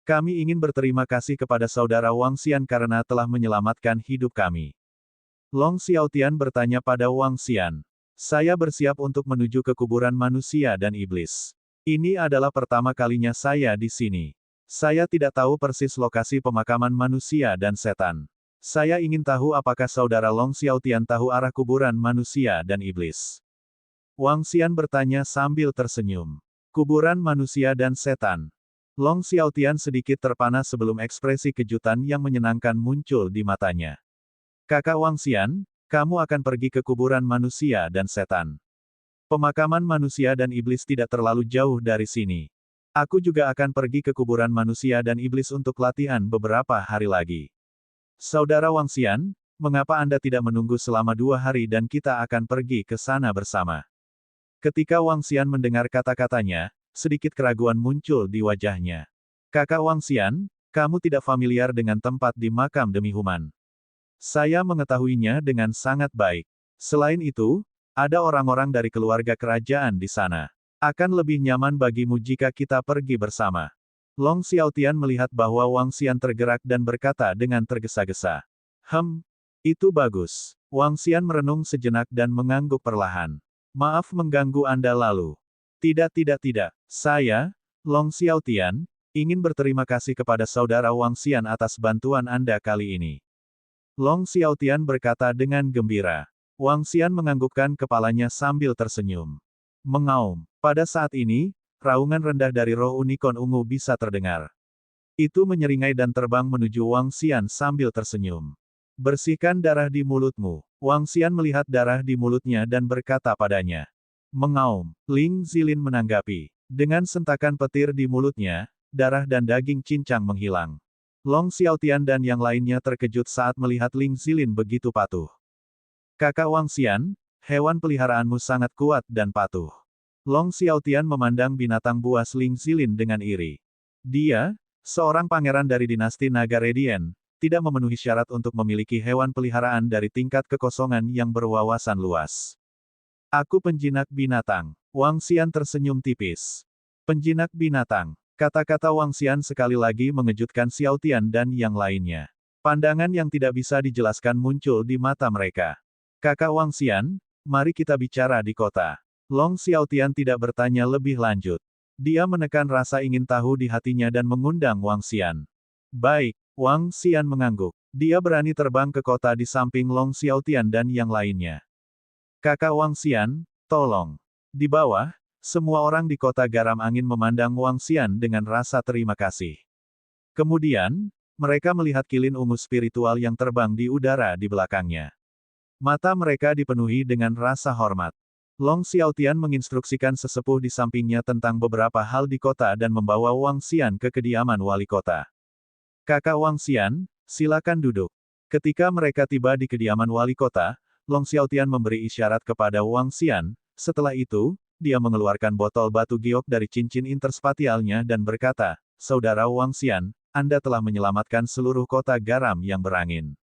Kami ingin berterima kasih kepada saudara Wang Xian karena telah menyelamatkan hidup kami. Long Xiaotian bertanya pada Wang Xian. Saya bersiap untuk menuju ke kuburan manusia dan iblis. Ini adalah pertama kalinya saya di sini. Saya tidak tahu persis lokasi pemakaman manusia dan setan. Saya ingin tahu apakah saudara Long Xiaotian tahu arah kuburan manusia dan iblis. Wang Xian bertanya sambil tersenyum. Kuburan manusia dan setan. Long Xiaotian sedikit terpana sebelum ekspresi kejutan yang menyenangkan muncul di matanya. Kakak Wang Xian, kamu akan pergi ke kuburan manusia dan setan. Pemakaman manusia dan iblis tidak terlalu jauh dari sini. Aku juga akan pergi ke kuburan manusia dan iblis untuk latihan beberapa hari lagi. Saudara Wang Xian, mengapa Anda tidak menunggu selama 2 hari dan kita akan pergi ke sana bersama? Ketika Wang Xian mendengar kata-katanya, sedikit keraguan muncul di wajahnya. Kakak Wang Xian, kamu tidak familiar dengan tempat di makam demi human. Saya mengetahuinya dengan sangat baik. Selain itu, ada orang-orang dari keluarga kerajaan di sana. Akan lebih nyaman bagimu jika kita pergi bersama. Long Xiaotian melihat bahwa Wang Xian tergerak dan berkata dengan tergesa-gesa. Itu bagus. Wang Xian merenung sejenak dan mengangguk perlahan. Maaf mengganggu Anda lalu. Tidak. Saya, Long Xiaotian, ingin berterima kasih kepada saudara Wang Xian atas bantuan Anda kali ini. Long Xiaotian berkata dengan gembira. Wang Xian menganggukkan kepalanya sambil tersenyum. Mengaum. Pada saat ini, raungan rendah dari roh unicorn ungu bisa terdengar. Itu menyeringai dan terbang menuju Wang Xian sambil tersenyum. Bersihkan darah di mulutmu. Wang Xian melihat darah di mulutnya dan berkata padanya. Mengaum. Ling Zilin menanggapi. Dengan sentakan petir di mulutnya, darah dan daging cincang menghilang. Long Xiaotian dan yang lainnya terkejut saat melihat Ling Zilin begitu patuh. Kakak Wang Xian, hewan peliharaanmu sangat kuat dan patuh. Long Xiaotian memandang binatang buas Ling Zilin dengan iri. Dia, seorang pangeran dari dinasti Naga Radiant, tidak memenuhi syarat untuk memiliki hewan peliharaan dari tingkat kekosongan yang berwawasan luas. Aku penjinak binatang. Wang Xian tersenyum tipis. Penjinak binatang. Kata-kata Wang Xian sekali lagi mengejutkan Xiaotian dan yang lainnya. Pandangan yang tidak bisa dijelaskan muncul di mata mereka. Kakak Wang Xian, mari kita bicara di kota. Long Xiaotian tidak bertanya lebih lanjut. Dia menekan rasa ingin tahu di hatinya dan mengundang Wang Xian. Baik, Wang Xian mengangguk. Dia berani terbang ke kota di samping Long Xiaotian dan yang lainnya. Kakak Wang Xian, tolong. Di bawah, semua orang di kota Garam Angin memandang Wang Xian dengan rasa terima kasih. Kemudian, mereka melihat kilin ungu spiritual yang terbang di udara di belakangnya. Mata mereka dipenuhi dengan rasa hormat. Long Xiaotian menginstruksikan sesepuh di sampingnya tentang beberapa hal di kota dan membawa Wang Xian ke kediaman wali kota. Kakak Wang Xian, silakan duduk. Ketika mereka tiba di kediaman wali kota, Long Xiaotian memberi isyarat kepada Wang Xian. Setelah itu, dia mengeluarkan botol batu giok dari cincin interspatialnya dan berkata, Saudara Wang Xian, Anda telah menyelamatkan seluruh kota Garam yang berangin.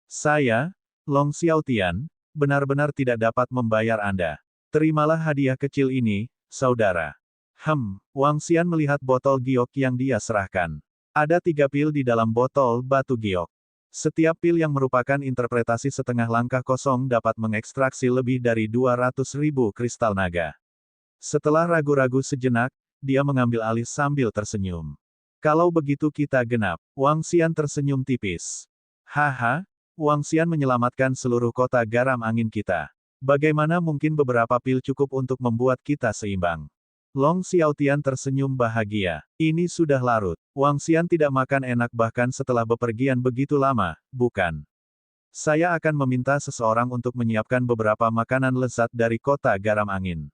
Saya, Long Xiaotian, benar-benar tidak dapat membayar Anda. Terimalah hadiah kecil ini, saudara. Wang Xian melihat botol giok yang dia serahkan. Ada 3 pil di dalam botol batu giok. Setiap pil yang merupakan interpretasi setengah langkah kosong dapat mengekstraksi lebih dari 200.000 kristal naga. Setelah ragu-ragu sejenak, dia mengambil alih sambil tersenyum. Kalau begitu kita genap. Wang Xian tersenyum tipis. Haha, Wang Xian menyelamatkan seluruh kota Garam Angin kita. Bagaimana mungkin beberapa pil cukup untuk membuat kita seimbang? Long Xiaotian tersenyum bahagia. Ini sudah larut. Wang Xian tidak makan enak bahkan setelah bepergian begitu lama, bukan? Saya akan meminta seseorang untuk menyiapkan beberapa makanan lezat dari kota Garam Angin.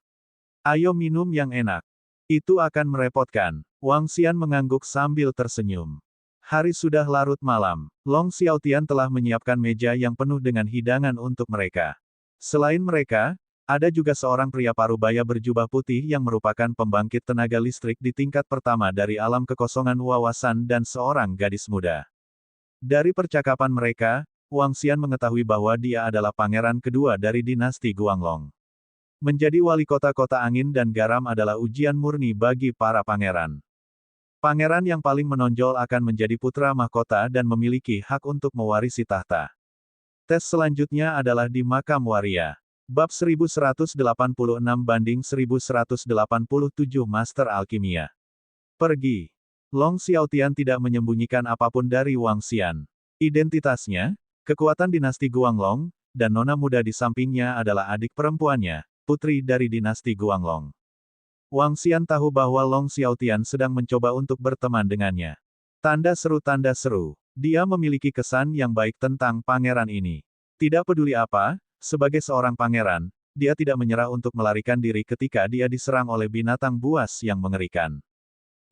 Ayo minum yang enak. Itu akan merepotkan. Wang Xian mengangguk sambil tersenyum. Hari sudah larut malam. Long Xiaotian telah menyiapkan meja yang penuh dengan hidangan untuk mereka. Selain mereka, ada juga seorang pria parubaya berjubah putih yang merupakan pembangkit tenaga listrik di tingkat pertama dari alam kekosongan wawasan dan seorang gadis muda. Dari percakapan mereka, Wang Xian mengetahui bahwa dia adalah pangeran kedua dari dinasti Guanglong. Menjadi wali kota-kota angin dan garam adalah ujian murni bagi para pangeran. Pangeran yang paling menonjol akan menjadi putra mahkota dan memiliki hak untuk mewarisi tahta. Tes selanjutnya adalah di makam waria. Bab 1186 banding 1187 Master Alkimia. Pergi. Long Xiaotian tidak menyembunyikan apapun dari Wang Xian. Identitasnya, kekuatan dinasti Guanglong, dan nona muda di sampingnya adalah adik perempuannya, putri dari dinasti Guanglong. Wang Xian tahu bahwa Long Xiaotian sedang mencoba untuk berteman dengannya. Tanda seru, dia memiliki kesan yang baik tentang pangeran ini. Tidak peduli apa, sebagai seorang pangeran, dia tidak menyerah untuk melarikan diri ketika dia diserang oleh binatang buas yang mengerikan.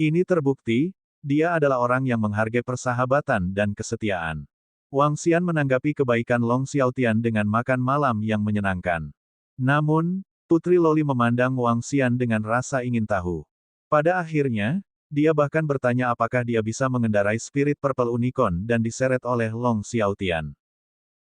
Ini terbukti, dia adalah orang yang menghargai persahabatan dan kesetiaan. Wang Xian menanggapi kebaikan Long Xiaotian dengan makan malam yang menyenangkan. Namun, Putri Loli memandang Wang Xian dengan rasa ingin tahu. Pada akhirnya, dia bahkan bertanya apakah dia bisa mengendarai spirit Purple Unicorn dan diseret oleh Long Xiaotian.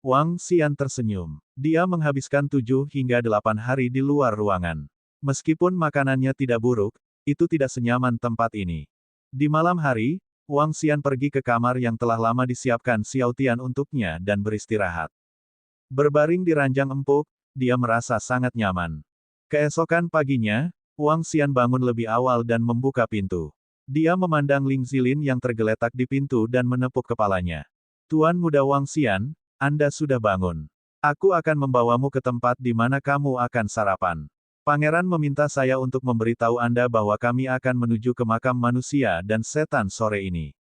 Wang Xian tersenyum. Dia menghabiskan 7 hingga 8 hari di luar ruangan. Meskipun makanannya tidak buruk, itu tidak senyaman tempat ini. Di malam hari, Wang Xian pergi ke kamar yang telah lama disiapkan Xiaotian untuknya dan beristirahat. Berbaring di ranjang empuk, dia merasa sangat nyaman. Keesokan paginya, Wang Xian bangun lebih awal dan membuka pintu. Dia memandang Ling Zilin yang tergeletak di pintu dan menepuk kepalanya. Tuan Muda Wang Xian, Anda sudah bangun. Aku akan membawamu ke tempat di mana kamu akan sarapan. Pangeran meminta saya untuk memberitahu Anda bahwa kami akan menuju ke makam manusia dan setan sore ini.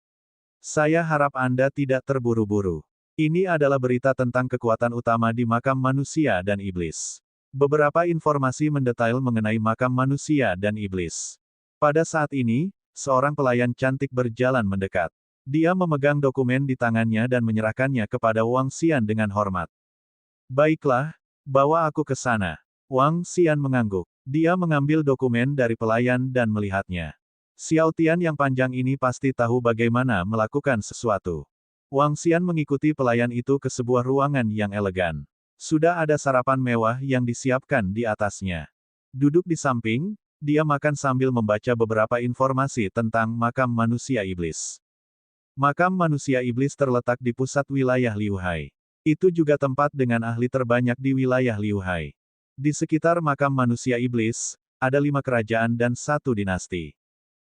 Saya harap Anda tidak terburu-buru. Ini adalah berita tentang kekuatan utama di makam manusia dan iblis. Beberapa informasi mendetail mengenai makam manusia dan iblis. Pada saat ini, seorang pelayan cantik berjalan mendekat. Dia memegang dokumen di tangannya dan menyerahkannya kepada Wang Xian dengan hormat. Baiklah, bawa aku ke sana. Wang Xian mengangguk. Dia mengambil dokumen dari pelayan dan melihatnya. Xiaotian yang panjang ini pasti tahu bagaimana melakukan sesuatu. Wang Xian mengikuti pelayan itu ke sebuah ruangan yang elegan. Sudah ada sarapan mewah yang disiapkan di atasnya. Duduk di samping, dia makan sambil membaca beberapa informasi tentang makam manusia iblis. Makam manusia iblis terletak di pusat wilayah Liuhai. Itu juga tempat dengan ahli terbanyak di wilayah Liuhai. Di sekitar makam manusia iblis, ada 5 kerajaan dan 1 dinasti.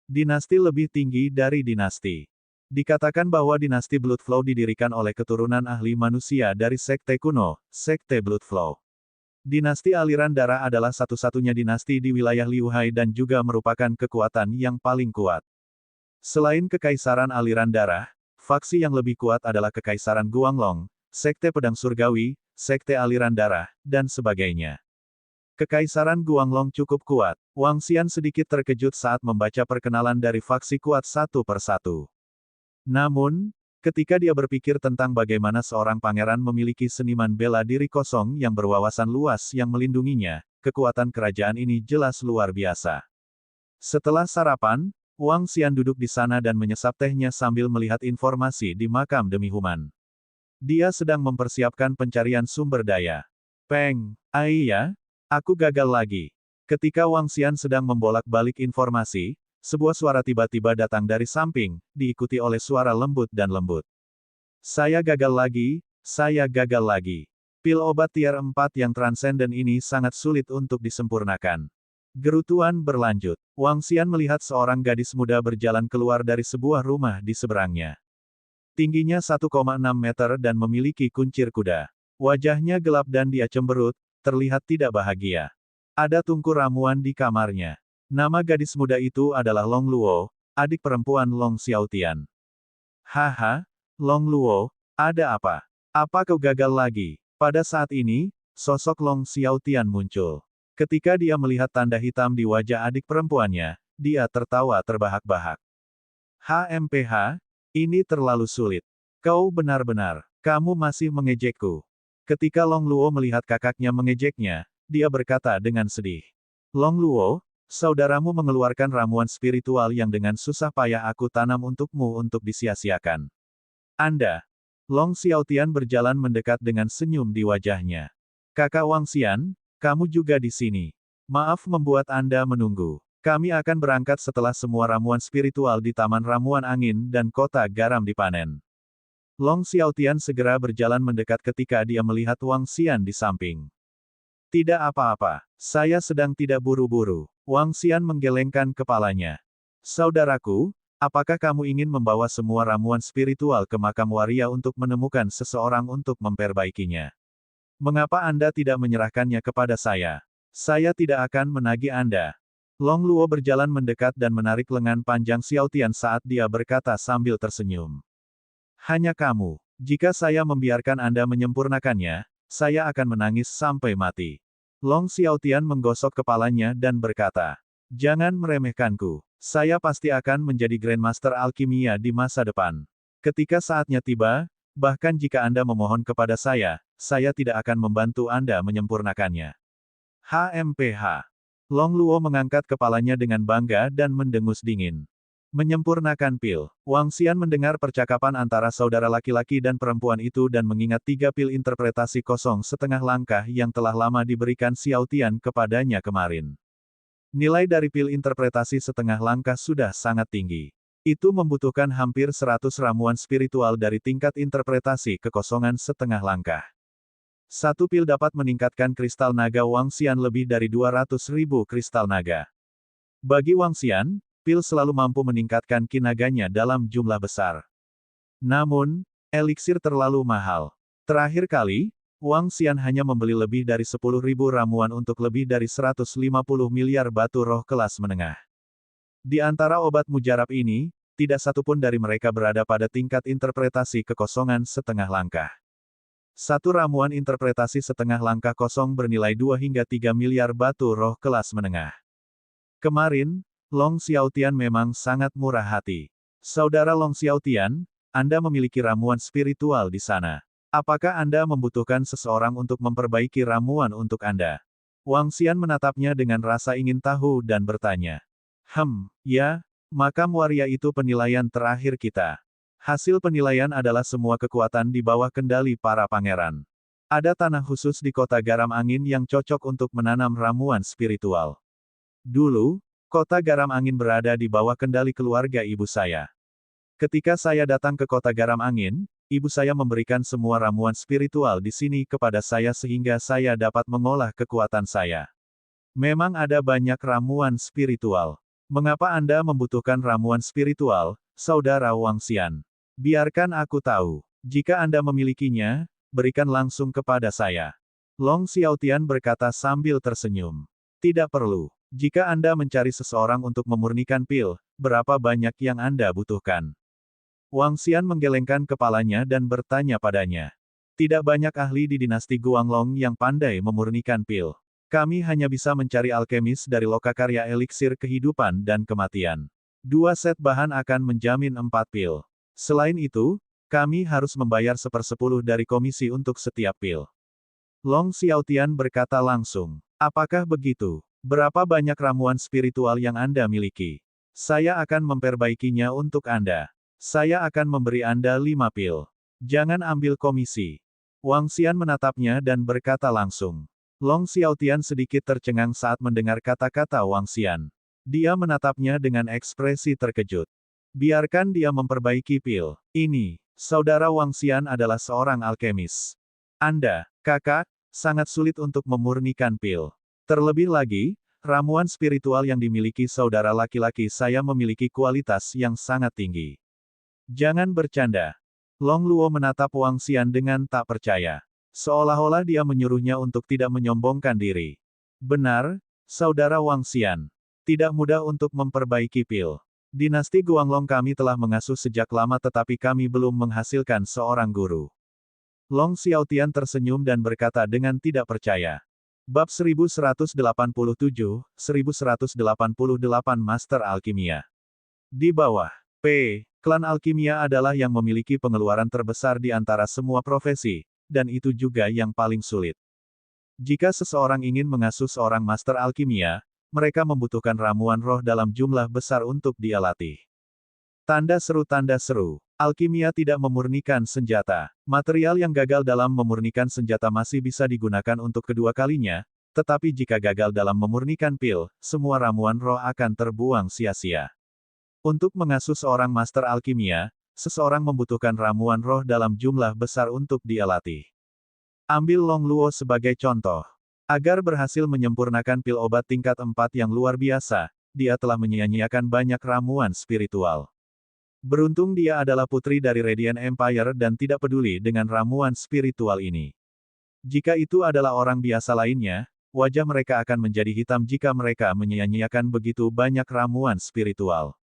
Dinasti lebih tinggi dari dinasti. Dikatakan bahwa dinasti Bloodflow didirikan oleh keturunan ahli manusia dari sekte kuno, sekte Bloodflow. Dinasti aliran darah adalah satu-satunya dinasti di wilayah Liuhai dan juga merupakan kekuatan yang paling kuat. Selain kekaisaran aliran darah, faksi yang lebih kuat adalah kekaisaran Guanglong, sekte pedang surgawi, sekte aliran darah, dan sebagainya. Kekaisaran Guanglong cukup kuat. Wang Xian sedikit terkejut saat membaca perkenalan dari faksi kuat satu persatu. Namun, ketika dia berpikir tentang bagaimana seorang pangeran memiliki seniman bela diri kosong yang berwawasan luas yang melindunginya, kekuatan kerajaan ini jelas luar biasa. Setelah sarapan, Wang Xian duduk di sana dan menyesap tehnya sambil melihat informasi di makam demi human. Dia sedang mempersiapkan pencarian sumber daya. Peng, ya? Aku gagal lagi. Ketika Wang Xian sedang membolak-balik informasi, sebuah suara tiba-tiba datang dari samping, diikuti oleh suara lembut dan lembut. Saya gagal lagi. Pil obat tier 4 yang transenden ini sangat sulit untuk disempurnakan. Gerutuan berlanjut. Wang Xian melihat seorang gadis muda berjalan keluar dari sebuah rumah di seberangnya. Tingginya 1,6 meter dan memiliki kuncir kuda. Wajahnya gelap dan dia cemberut, terlihat tidak bahagia. Ada tungku ramuan di kamarnya. Nama gadis muda itu adalah Long Luo, adik perempuan Long Xiaotian. Haha, Long Luo, ada apa? Apa kau gagal lagi? Pada saat ini, sosok Long Xiaotian muncul. Ketika dia melihat tanda hitam di wajah adik perempuannya, dia tertawa terbahak-bahak. HMPH, ini terlalu sulit. Kau benar-benar, kamu masih mengejekku. Ketika Long Luo melihat kakaknya mengejeknya, dia berkata dengan sedih. Long Luo, saudaramu mengeluarkan ramuan spiritual yang dengan susah payah aku tanam untukmu untuk disia-siakan. Anda. Long Xiaotian berjalan mendekat dengan senyum di wajahnya. Kakak Wang Xian, kamu juga di sini. Maaf membuat Anda menunggu. Kami akan berangkat setelah semua ramuan spiritual di Taman Ramuan Angin dan Kota Garam dipanen. Long Xiaotian segera berjalan mendekat ketika dia melihat Wang Xian di samping. Tidak apa-apa, saya sedang tidak buru-buru. Wang Xian menggelengkan kepalanya. Saudaraku, apakah kamu ingin membawa semua ramuan spiritual ke makam waria untuk menemukan seseorang untuk memperbaikinya? Mengapa Anda tidak menyerahkannya kepada saya? Saya tidak akan menagih Anda. Long Luo berjalan mendekat dan menarik lengan panjang Xiao Tian saat dia berkata sambil tersenyum. Hanya kamu. Jika saya membiarkan Anda menyempurnakannya, saya akan menangis sampai mati. Long Xiao Tian menggosok kepalanya dan berkata, jangan meremehkanku. Saya pasti akan menjadi Grandmaster Alkimia di masa depan. Ketika saatnya tiba, bahkan jika Anda memohon kepada saya tidak akan membantu Anda menyempurnakannya. HMPH. Long Luo mengangkat kepalanya dengan bangga dan mendengus dingin. Menyempurnakan pil. Wang Xian mendengar percakapan antara saudara laki-laki dan perempuan itu dan mengingat 3 pil interpretasi kosong setengah langkah yang telah lama diberikan Xiao Tian kepadanya kemarin. Nilai dari pil interpretasi setengah langkah sudah sangat tinggi. Itu membutuhkan hampir 100 ramuan spiritual dari tingkat interpretasi kekosongan setengah langkah. Satu pil dapat meningkatkan kristal naga Wang Xian lebih dari 200.000 kristal naga. Bagi Wang Xian, pil selalu mampu meningkatkan ki naganya dalam jumlah besar. Namun, eliksir terlalu mahal. Terakhir kali, Wang Xian hanya membeli lebih dari 10.000 ramuan untuk lebih dari 150 miliar batu roh kelas menengah. Di antara obat mujarab ini, tidak satupun dari mereka berada pada tingkat interpretasi kekosongan setengah langkah. Satu ramuan interpretasi setengah langkah kosong bernilai 2 hingga 3 miliar batu roh kelas menengah. Kemarin, Long Xiao Tian memang sangat murah hati. Saudara Long Xiao Tian, Anda memiliki ramuan spiritual di sana. Apakah Anda membutuhkan seseorang untuk memperbaiki ramuan untuk Anda? Wang Xian menatapnya dengan rasa ingin tahu dan bertanya. Ya, makam waria itu penilaian terakhir kita. Hasil penilaian adalah semua kekuatan di bawah kendali para pangeran. Ada tanah khusus di kota Garam Angin yang cocok untuk menanam ramuan spiritual. Dulu, kota Garam Angin berada di bawah kendali keluarga ibu saya. Ketika saya datang ke kota Garam Angin, ibu saya memberikan semua ramuan spiritual di sini kepada saya sehingga saya dapat mengolah kekuatan saya. Memang ada banyak ramuan spiritual. Mengapa Anda membutuhkan ramuan spiritual, Saudara Wang Xian? Biarkan aku tahu. Jika Anda memilikinya, berikan langsung kepada saya. Long Xiao Tian berkata sambil tersenyum. Tidak perlu. Jika Anda mencari seseorang untuk memurnikan pil, berapa banyak yang Anda butuhkan? Wang Xian menggelengkan kepalanya dan bertanya padanya. Tidak banyak ahli di dinasti Guanglong yang pandai memurnikan pil. Kami hanya bisa mencari alkemis dari lokakarya eliksir kehidupan dan kematian. 2 set bahan akan menjamin 4 pil. Selain itu, kami harus membayar 1/10 dari komisi untuk setiap pil. Long Xiao Tian berkata langsung. Apakah begitu? Berapa banyak ramuan spiritual yang Anda miliki? Saya akan memperbaikinya untuk Anda. Saya akan memberi Anda 5 pil. Jangan ambil komisi. Wang Xian menatapnya dan berkata langsung. Long Xiao Tian sedikit tercengang saat mendengar kata-kata Wang Xian. Dia menatapnya dengan ekspresi terkejut. Biarkan dia memperbaiki pil. Ini, Saudara Wang Xian adalah seorang alkemis. Anda, kakak, sangat sulit untuk memurnikan pil. Terlebih lagi, ramuan spiritual yang dimiliki saudara laki-laki saya memiliki kualitas yang sangat tinggi. Jangan bercanda. Long Luo menatap Wang Xian dengan tak percaya. Seolah-olah dia menyuruhnya untuk tidak menyombongkan diri. Benar, Saudara Wang Xian. Tidak mudah untuk memperbaiki pil. Dinasti Guanglong kami telah mengasuh sejak lama tetapi kami belum menghasilkan seorang guru. Long Xiao Tian tersenyum dan berkata dengan tidak percaya. Bab 1187, 1188 Master Alkimia. Di bawah, klan alkimia adalah yang memiliki pengeluaran terbesar di antara semua profesi, dan itu juga yang paling sulit. Jika seseorang ingin mengasuh seorang master alkimia, mereka membutuhkan ramuan roh dalam jumlah besar untuk dia latih. Tanda seru. Alkimia tidak memurnikan senjata. Material yang gagal dalam memurnikan senjata masih bisa digunakan untuk kedua kalinya, tetapi jika gagal dalam memurnikan pil, semua ramuan roh akan terbuang sia-sia. Untuk mengasuh seorang master alkimia, seseorang membutuhkan ramuan roh dalam jumlah besar untuk dia latih. Ambil Long Luo sebagai contoh. Agar berhasil menyempurnakan pil obat tingkat 4 yang luar biasa, dia telah menyia-nyiakan banyak ramuan spiritual. Beruntung dia adalah putri dari Radiant Empire dan tidak peduli dengan ramuan spiritual ini. Jika itu adalah orang biasa lainnya, wajah mereka akan menjadi hitam jika mereka menyia-nyiakan begitu banyak ramuan spiritual.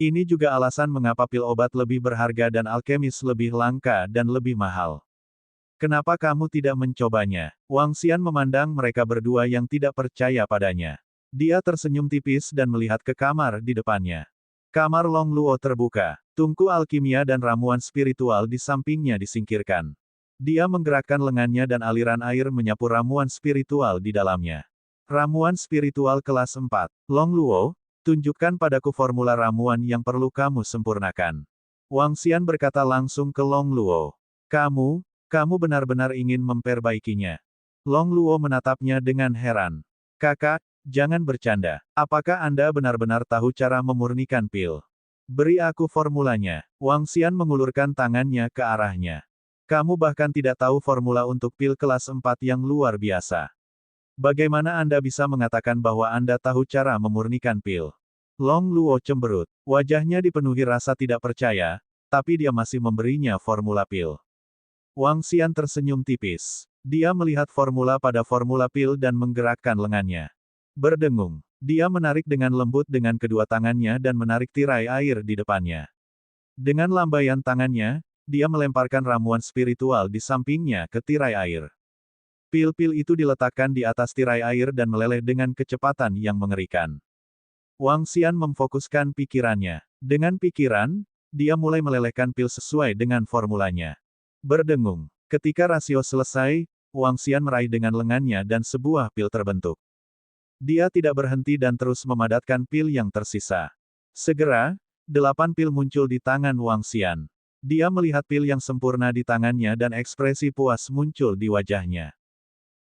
Ini juga alasan mengapa pil obat lebih berharga dan alkemis lebih langka dan lebih mahal. Kenapa kamu tidak mencobanya? Wang Xian memandang mereka berdua yang tidak percaya padanya. Dia tersenyum tipis dan melihat ke kamar di depannya. Kamar Long Luo terbuka. Tungku alkimia dan ramuan spiritual di sampingnya disingkirkan. Dia menggerakkan lengannya dan aliran air menyapu ramuan spiritual di dalamnya. Ramuan spiritual kelas 4. Long Luo, tunjukkan padaku formula ramuan yang perlu kamu sempurnakan. Wang Xian berkata langsung ke Long Luo. Kamu benar-benar ingin memperbaikinya. Long Luo menatapnya dengan heran. Kakak, jangan bercanda. Apakah Anda benar-benar tahu cara memurnikan pil? Beri aku formulanya. Wang Xian mengulurkan tangannya ke arahnya. Kamu bahkan tidak tahu formula untuk pil kelas 4 yang luar biasa. Bagaimana Anda bisa mengatakan bahwa Anda tahu cara memurnikan pil? Long Luo cemberut. Wajahnya dipenuhi rasa tidak percaya, tapi dia masih memberinya formula pil. Wang Xian tersenyum tipis. Dia melihat formula pada formula pil dan menggerakkan lengannya. Berdengung. Dia menarik dengan lembut dengan kedua tangannya dan menarik tirai air di depannya. Dengan lambaian tangannya, dia melemparkan ramuan spiritual di sampingnya ke tirai air. Pil-pil itu diletakkan di atas tirai air dan meleleh dengan kecepatan yang mengerikan. Wang Xian memfokuskan pikirannya. Dengan pikiran, dia mulai melelehkan pil sesuai dengan formulanya. Berdengung. Ketika rasio selesai, Wang Xian meraih dengan lengannya dan sebuah pil terbentuk. Dia tidak berhenti dan terus memadatkan pil yang tersisa. Segera, 8 pil muncul di tangan Wang Xian. Dia melihat pil yang sempurna di tangannya dan ekspresi puas muncul di wajahnya.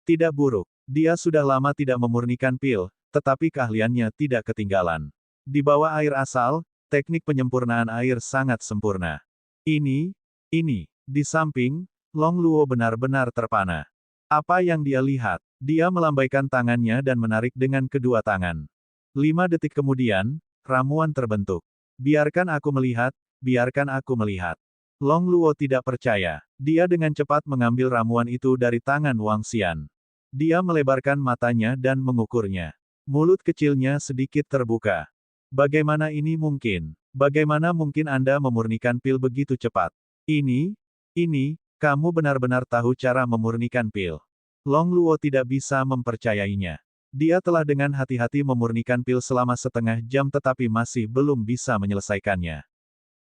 Tidak buruk. Dia sudah lama tidak memurnikan pil, tetapi keahliannya tidak ketinggalan. Di bawah air asal, teknik penyempurnaan air sangat sempurna. Ini. Di samping, Long Luo benar-benar terpana. Apa yang dia lihat? Dia melambaikan tangannya dan menarik dengan kedua tangan. 5 detik kemudian, ramuan terbentuk. Biarkan aku melihat, biarkan aku melihat. Long Luo tidak percaya. Dia dengan cepat mengambil ramuan itu dari tangan Wang Xian. Dia melebarkan matanya dan mengukurnya. Mulut kecilnya sedikit terbuka. Bagaimana ini mungkin? Bagaimana mungkin Anda memurnikan pil begitu cepat? Ini, kamu benar-benar tahu cara memurnikan pil. Long Luo tidak bisa mempercayainya. Dia telah dengan hati-hati memurnikan pil selama setengah jam tetapi masih belum bisa menyelesaikannya.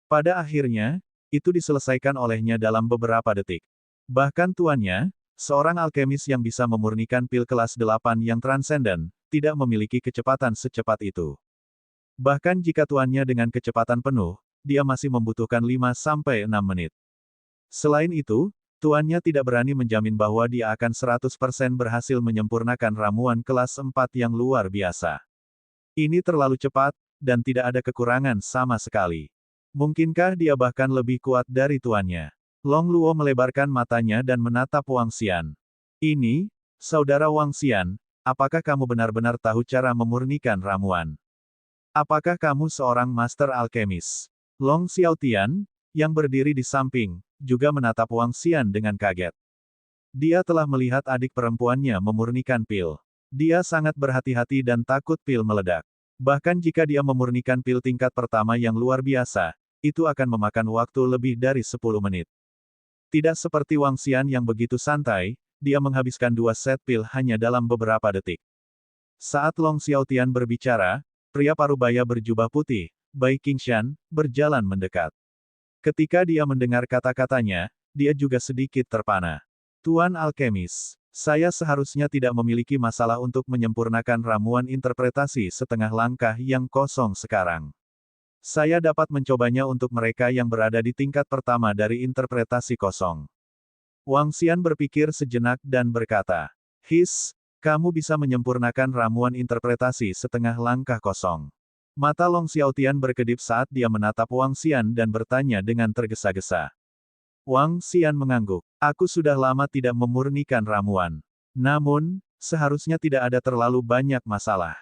Pada akhirnya, itu diselesaikan olehnya dalam beberapa detik. Bahkan tuannya, seorang alkemis yang bisa memurnikan pil kelas 8 yang transenden, tidak memiliki kecepatan secepat itu. Bahkan jika tuannya dengan kecepatan penuh, dia masih membutuhkan 5-6 menit. Selain itu, tuannya tidak berani menjamin bahwa dia akan 100% berhasil menyempurnakan ramuan kelas 4 yang luar biasa. Ini terlalu cepat, dan tidak ada kekurangan sama sekali. Mungkinkah dia bahkan lebih kuat dari tuannya? Long Luo melebarkan matanya dan menatap Wang Xian. Ini, saudara Wang Xian, apakah kamu benar-benar tahu cara memurnikan ramuan? Apakah kamu seorang master alkemis? Long Xiaotian, yang berdiri di samping, juga menatap Wang Xian dengan kaget. Dia telah melihat adik perempuannya memurnikan pil. Dia sangat berhati-hati dan takut pil meledak. Bahkan jika dia memurnikan pil tingkat pertama yang luar biasa, itu akan memakan waktu lebih dari 10 menit. Tidak seperti Wang Xian yang begitu santai, dia menghabiskan 2 set pil hanya dalam beberapa detik. Saat Long Xiaotian berbicara, pria parubaya berjubah putih, Bai Qingshan, berjalan mendekat. Ketika dia mendengar kata-katanya, dia juga sedikit terpana. Tuan alkemis, saya seharusnya tidak memiliki masalah untuk menyempurnakan ramuan interpretasi setengah langkah yang kosong sekarang. Saya dapat mencobanya untuk mereka yang berada di tingkat pertama dari interpretasi kosong. Wang Xian berpikir sejenak dan berkata, kamu bisa menyempurnakan ramuan interpretasi setengah langkah kosong. Mata Long Xiaotian berkedip saat dia menatap Wang Xian dan bertanya dengan tergesa-gesa. Wang Xian mengangguk. Aku sudah lama tidak memurnikan ramuan. Namun, seharusnya tidak ada terlalu banyak masalah.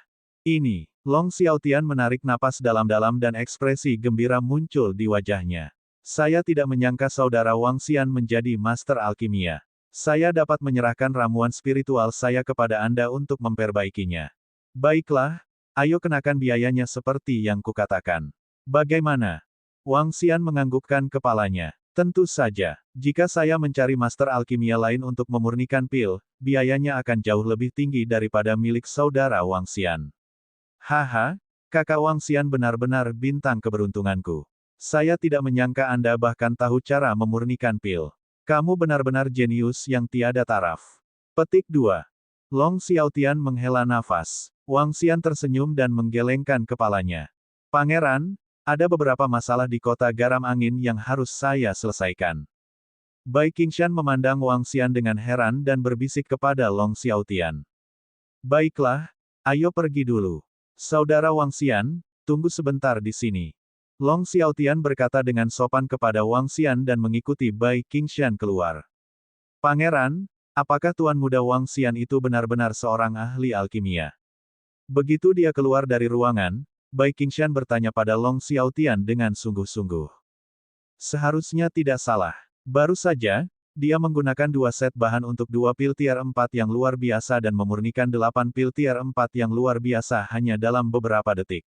Ini, Long Xiaotian menarik napas dalam-dalam dan ekspresi gembira muncul di wajahnya. Saya tidak menyangka saudara Wang Xian menjadi master alkimia. Saya dapat menyerahkan ramuan spiritual saya kepada Anda untuk memperbaikinya. Baiklah, ayo kenakan biayanya seperti yang kukatakan. Bagaimana? Wang Xian menganggukkan kepalanya. Tentu saja, jika saya mencari master alkimia lain untuk memurnikan pil, biayanya akan jauh lebih tinggi daripada milik saudara Wang Xian. Haha, kakak Wang Xian benar-benar bintang keberuntunganku. Saya tidak menyangka Anda bahkan tahu cara memurnikan pil. Kamu benar-benar jenius yang tiada taraf. Petik 2. Long Xiaotian menghela nafas. Wang Xian tersenyum dan menggelengkan kepalanya. Pangeran, ada beberapa masalah di kota garam angin yang harus saya selesaikan. Bai Qingshan memandang Wang Xian dengan heran dan berbisik kepada Long Xiaotian. Baiklah, ayo pergi dulu. Saudara Wang Xian, tunggu sebentar di sini. Long Xiaotian berkata dengan sopan kepada Wang Xian dan mengikuti Bai Qingshan keluar. Pangeran, apakah Tuan Muda Wang Xian itu benar-benar seorang ahli alkimia? Begitu dia keluar dari ruangan, Bai Qingshan bertanya pada Long Xiaotian dengan sungguh-sungguh. Seharusnya tidak salah. Baru saja, dia menggunakan 2 set bahan untuk 2 pil tier 4 yang luar biasa dan memurnikan 8 pil tier 4 yang luar biasa hanya dalam beberapa detik.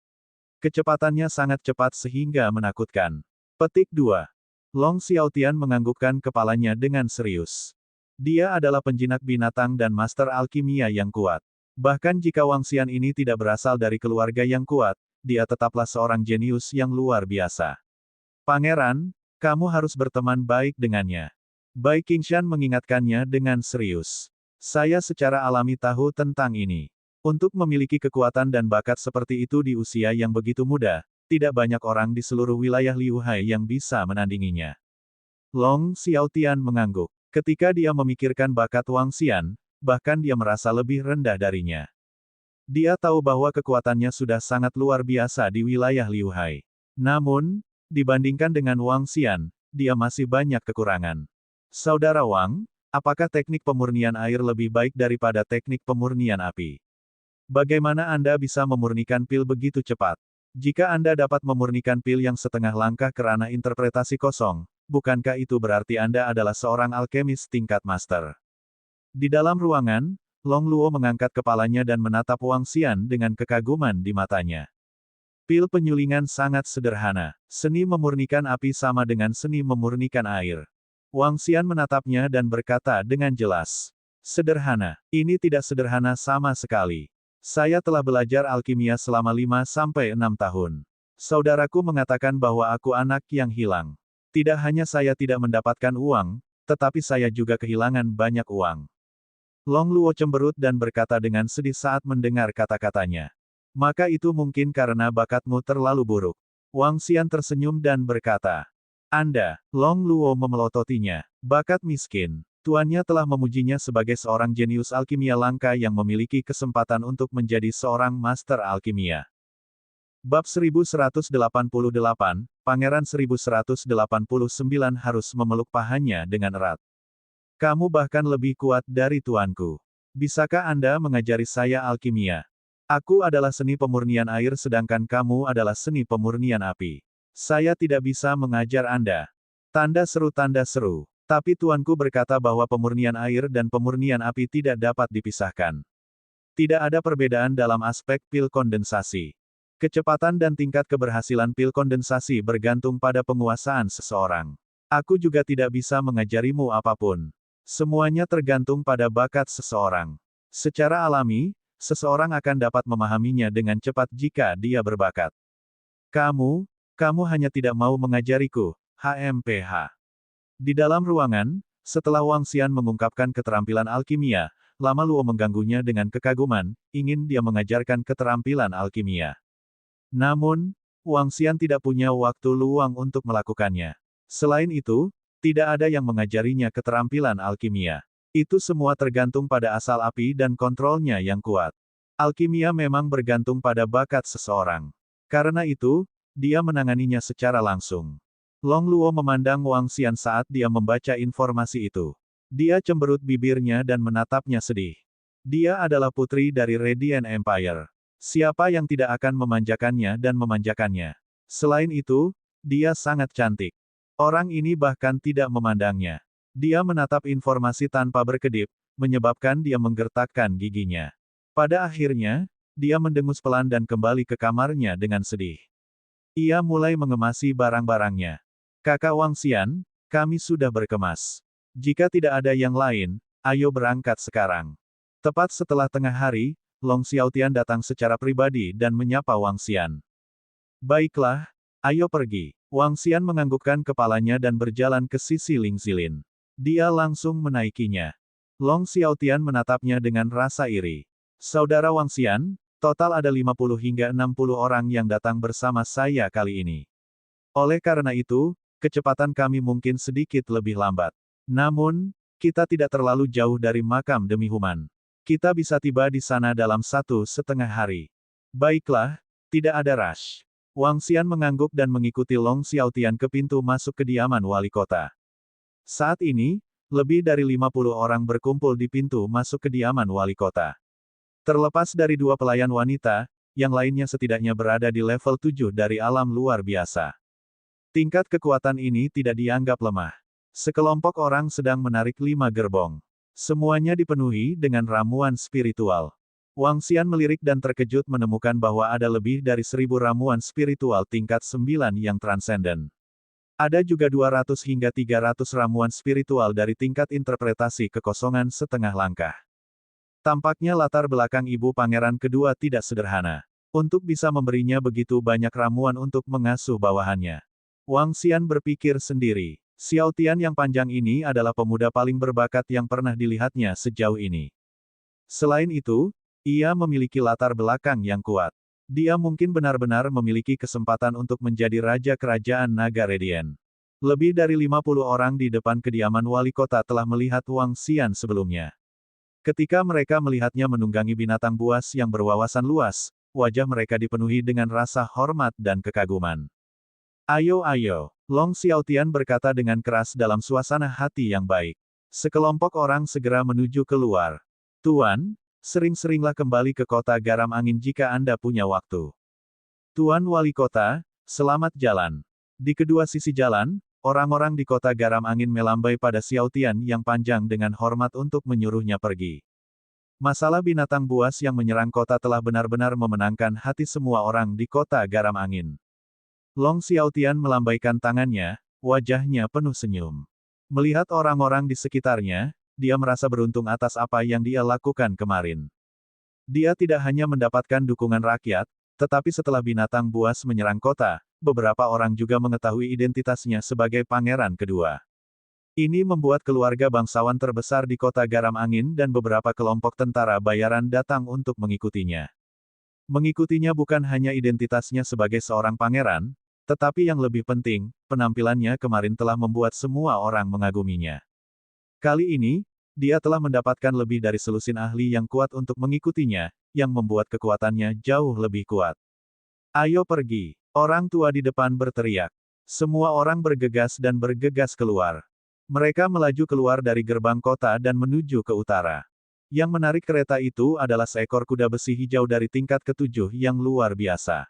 Kecepatannya sangat cepat sehingga menakutkan. Petik 2. Long Xiaotian menganggukkan kepalanya dengan serius. Dia adalah penjinak binatang dan master alkimia yang kuat. Bahkan jika Wang Xian ini tidak berasal dari keluarga yang kuat, dia tetaplah seorang jenius yang luar biasa. Pangeran, kamu harus berteman baik dengannya. Bai Qingshan mengingatkannya dengan serius. Saya secara alami tahu tentang ini. Untuk memiliki kekuatan dan bakat seperti itu di usia yang begitu muda, tidak banyak orang di seluruh wilayah Liu Hai yang bisa menandinginya. Long Xiaotian mengangguk. Ketika dia memikirkan bakat Wang Xian, bahkan dia merasa lebih rendah darinya. Dia tahu bahwa kekuatannya sudah sangat luar biasa di wilayah Liu Hai. Namun, dibandingkan dengan Wang Xian, dia masih banyak kekurangan. Saudara Wang, apakah teknik pemurnian air lebih baik daripada teknik pemurnian api? Bagaimana Anda bisa memurnikan pil begitu cepat? Jika Anda dapat memurnikan pil yang setengah langkah kerana interpretasi kosong, bukankah itu berarti Anda adalah seorang alkemis tingkat master? Di dalam ruangan, Long Luo mengangkat kepalanya dan menatap Wang Xian dengan kekaguman di matanya. Pil penyulingan sangat sederhana. Seni memurnikan api sama dengan seni memurnikan air. Wang Xian menatapnya dan berkata dengan jelas. Sederhana. Ini tidak sederhana sama sekali. Saya telah belajar alkimia selama 5-6 tahun. Saudaraku mengatakan bahwa aku anak yang hilang. Tidak hanya saya tidak mendapatkan uang, tetapi saya juga kehilangan banyak uang. Long Luo cemberut dan berkata dengan sedih saat mendengar kata-katanya. Maka itu mungkin karena bakatmu terlalu buruk. Wang Xian tersenyum dan berkata. Anda, Long Luo memelototinya. Bakat miskin. Tuannya telah memujinya sebagai seorang jenius alkimia langka yang memiliki kesempatan untuk menjadi seorang master alkimia. Bab 1188, Pangeran 1189 harus memeluk pahanya dengan erat. Kamu bahkan lebih kuat dari tuanku. Bisakah Anda mengajari saya alkimia? Aku adalah seni pemurnian air sedangkan kamu adalah seni pemurnian api. Saya tidak bisa mengajar Anda. Tanda seru. Tapi tuanku berkata bahwa pemurnian air dan pemurnian api tidak dapat dipisahkan. Tidak ada perbedaan dalam aspek pil kondensasi. Kecepatan dan tingkat keberhasilan pil kondensasi bergantung pada penguasaan seseorang. Aku juga tidak bisa mengajarimu apapun. Semuanya tergantung pada bakat seseorang. Secara alami, seseorang akan dapat memahaminya dengan cepat jika dia berbakat. Kamu hanya tidak mau mengajariku, HMPH. Di dalam ruangan, setelah Wang Xian mengungkapkan keterampilan alkimia, Lama Luo mengganggunya dengan kekaguman, ingin dia mengajarkan keterampilan alkimia. Namun, Wang Xian tidak punya waktu luang untuk melakukannya. Selain itu, tidak ada yang mengajarinya keterampilan alkimia. Itu semua tergantung pada asal api dan kontrolnya yang kuat. Alkimia memang bergantung pada bakat seseorang. Karena itu, dia menanganinya secara langsung. Long Luo memandang Wang Xian saat dia membaca informasi itu. Dia cemberut bibirnya dan menatapnya sedih. Dia adalah putri dari Radiant Empire. Siapa yang tidak akan memanjakannya dan memanjakannya? Selain itu, dia sangat cantik. Orang ini bahkan tidak memandangnya. Dia menatap informasi tanpa berkedip, menyebabkan dia menggertakkan giginya. Pada akhirnya, dia mendengus pelan dan kembali ke kamarnya dengan sedih. Ia mulai mengemasi barang-barangnya. Kakak Wangxian, kami sudah berkemas. Jika tidak ada yang lain, ayo berangkat sekarang. Tepat setelah tengah hari, Long Xiaotian datang secara pribadi dan menyapa Wangxian. Baiklah, ayo pergi. Wangxian menganggukkan kepalanya dan berjalan ke sisi Ling Zilin. Dia langsung menaikinya. Long Xiaotian menatapnya dengan rasa iri. Saudara Wangxian, total ada 50 hingga 60 orang yang datang bersama saya kali ini. Oleh karena itu, kecepatan kami mungkin sedikit lebih lambat. Namun, kita tidak terlalu jauh dari makam demi Human. Kita bisa tiba di sana dalam 1,5 hari. Baiklah, tidak ada rush. Wangxian mengangguk dan mengikuti Long Xiaotian ke pintu masuk kediaman wali kota. Saat ini, lebih dari 50 orang berkumpul di pintu masuk kediaman wali kota. Terlepas dari 2 pelayan wanita, yang lainnya setidaknya berada di level 7 dari alam luar biasa. Tingkat kekuatan ini tidak dianggap lemah. Sekelompok orang sedang menarik 5 gerbong. Semuanya dipenuhi dengan ramuan spiritual. Wangxian melirik dan terkejut menemukan bahwa ada lebih dari 1000 ramuan spiritual tingkat 9 yang transenden. Ada juga 200 hingga 300 ramuan spiritual dari tingkat interpretasi kekosongan setengah langkah. Tampaknya latar belakang ibu pangeran kedua tidak sederhana. Untuk bisa memberinya begitu banyak ramuan untuk mengasuh bawahannya. Wangxian berpikir sendiri. Xiaotian yang panjang ini adalah pemuda paling berbakat yang pernah dilihatnya sejauh ini. Selain itu, ia memiliki latar belakang yang kuat. Dia mungkin benar-benar memiliki kesempatan untuk menjadi raja kerajaan naga Radiant. Lebih dari 50 orang di depan kediaman wali kota telah melihat Wangxian sebelumnya. Ketika mereka melihatnya menunggangi binatang buas yang berwawasan luas, wajah mereka dipenuhi dengan rasa hormat dan kekaguman. Ayo ayo, Long Xiaotian berkata dengan keras dalam suasana hati yang baik. Sekelompok orang segera menuju keluar. Tuan, sering-seringlah kembali ke kota garam angin jika Anda punya waktu. Tuan Wali Kota, selamat jalan. Di kedua sisi jalan, orang-orang di kota garam angin melambai pada Xiaotian yang panjang dengan hormat untuk menyuruhnya pergi. Masalah binatang buas yang menyerang kota telah benar-benar memenangkan hati semua orang di kota garam angin. Long Xiaotian melambaikan tangannya, wajahnya penuh senyum. Melihat orang-orang di sekitarnya, dia merasa beruntung atas apa yang dia lakukan kemarin. Dia tidak hanya mendapatkan dukungan rakyat, tetapi setelah binatang buas menyerang kota, beberapa orang juga mengetahui identitasnya sebagai pangeran kedua. Ini membuat keluarga bangsawan terbesar di kota garam angin dan beberapa kelompok tentara bayaran datang untuk mengikutinya. Mengikutinya bukan hanya identitasnya sebagai seorang pangeran, tetapi yang lebih penting, penampilannya kemarin telah membuat semua orang mengaguminya. Kali ini, dia telah mendapatkan lebih dari selusin ahli yang kuat untuk mengikutinya, yang membuat kekuatannya jauh lebih kuat. Ayo pergi, orang tua di depan berteriak. Semua orang bergegas dan bergegas keluar. Mereka melaju keluar dari gerbang kota dan menuju ke utara. Yang menarik kereta itu adalah seekor kuda besi hijau dari tingkat ke-7 yang luar biasa.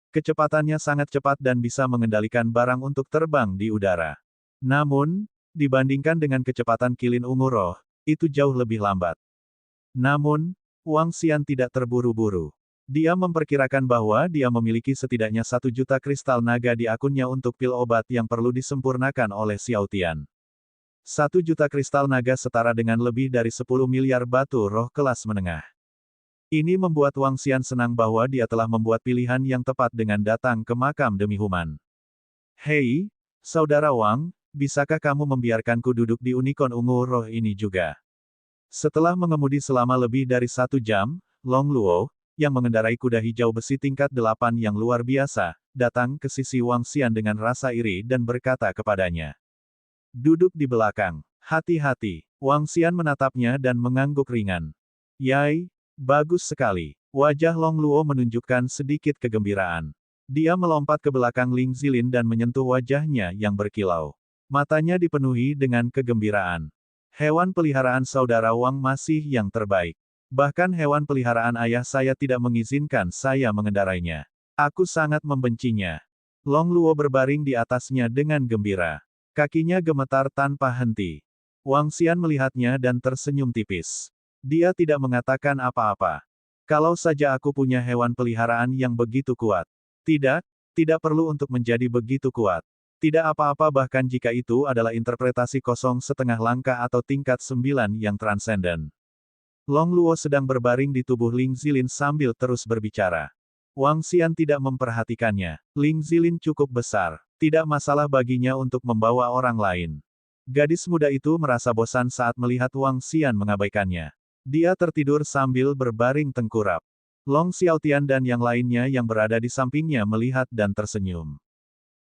Kecepatannya sangat cepat dan bisa mengendalikan barang untuk terbang di udara. Namun, dibandingkan dengan kecepatan kilin ungu roh, itu jauh lebih lambat. Namun, Wangxian tidak terburu-buru. Dia memperkirakan bahwa dia memiliki setidaknya 1 juta kristal naga di akunnya untuk pil obat yang perlu disempurnakan oleh Xiaotian. 1 juta kristal naga setara dengan lebih dari 10 miliar batu roh kelas menengah. Ini membuat Wangxian senang bahwa dia telah membuat pilihan yang tepat dengan datang ke makam demi Human. Hei, Saudara Wang, bisakah kamu membiarkanku duduk di unicorn ungu roh ini juga? Setelah mengemudi selama lebih dari 1 jam, Long Luo, yang mengendarai kuda hijau besi tingkat 8 yang luar biasa, datang ke sisi Wangxian dengan rasa iri dan berkata kepadanya. Duduk di belakang. Hati-hati. Wangxian menatapnya dan mengangguk ringan. Yai, bagus sekali. Wajah Long Luo menunjukkan sedikit kegembiraan. Dia melompat ke belakang Ling Zilin dan menyentuh wajahnya yang berkilau. Matanya dipenuhi dengan kegembiraan. Hewan peliharaan saudara Wang masih yang terbaik. Bahkan hewan peliharaan ayah saya tidak mengizinkan saya mengendarainya. Aku sangat membencinya. Long Luo berbaring di atasnya dengan gembira. Kakinya gemetar tanpa henti. Wang Xian melihatnya dan tersenyum tipis. Dia tidak mengatakan apa-apa. Kalau saja aku punya hewan peliharaan yang begitu kuat. Tidak, tidak perlu untuk menjadi begitu kuat. Tidak apa-apa bahkan jika itu adalah interpretasi kosong setengah langkah atau tingkat 9 yang transenden. Long Luo sedang berbaring di tubuh Ling Zilin sambil terus berbicara. Wang Xian tidak memperhatikannya. Ling Zilin cukup besar. Tidak masalah baginya untuk membawa orang lain. Gadis muda itu merasa bosan saat melihat Wang Xian mengabaikannya. Dia tertidur sambil berbaring tengkurap. Long Xiaotian dan yang lainnya yang berada di sampingnya melihat dan tersenyum.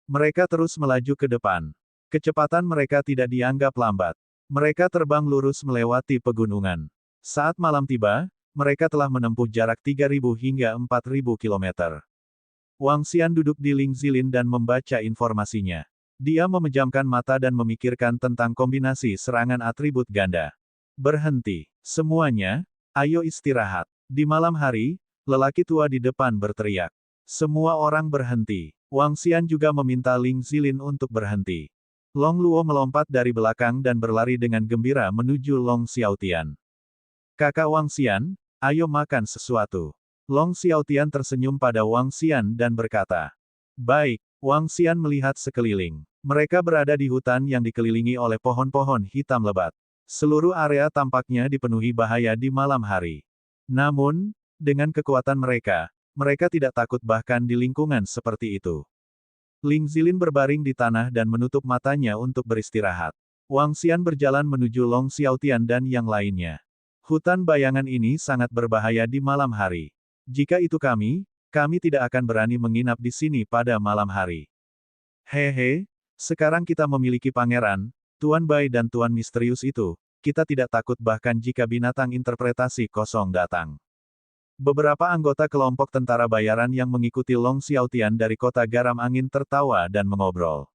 Mereka terus melaju ke depan. Kecepatan mereka tidak dianggap lambat. Mereka terbang lurus melewati pegunungan. Saat malam tiba, mereka telah menempuh jarak 3.000 hingga 4.000 kilometer. Wang Xian duduk di Ling Zilin dan membaca informasinya. Dia memejamkan mata dan memikirkan tentang kombinasi serangan atribut ganda. Berhenti. Semuanya, ayo istirahat. Di malam hari, lelaki tua di depan berteriak. Semua orang berhenti. Wang Xian juga meminta Ling Zilin untuk berhenti. Long Luo melompat dari belakang dan berlari dengan gembira menuju Long Xiaotian. Kakak Wang Xian, ayo makan sesuatu. Long Xiaotian tersenyum pada Wang Xian dan berkata. Baik, Wang Xian melihat sekeliling. Mereka berada di hutan yang dikelilingi oleh pohon-pohon hitam lebat. Seluruh area tampaknya dipenuhi bahaya di malam hari. Namun, dengan kekuatan mereka, mereka tidak takut bahkan di lingkungan seperti itu. Ling Zilin berbaring di tanah dan menutup matanya untuk beristirahat. Wang Xian berjalan menuju Long Xiaotian dan yang lainnya. Hutan bayangan ini sangat berbahaya di malam hari. Jika itu kami tidak akan berani menginap di sini pada malam hari. Hehe, sekarang kita memiliki pangeran, Tuan Bai dan Tuan Misterius itu, kita tidak takut bahkan jika binatang interpretasi kosong datang. Beberapa anggota kelompok tentara bayaran yang mengikuti Long Xiaotian dari kota garam angin tertawa dan mengobrol.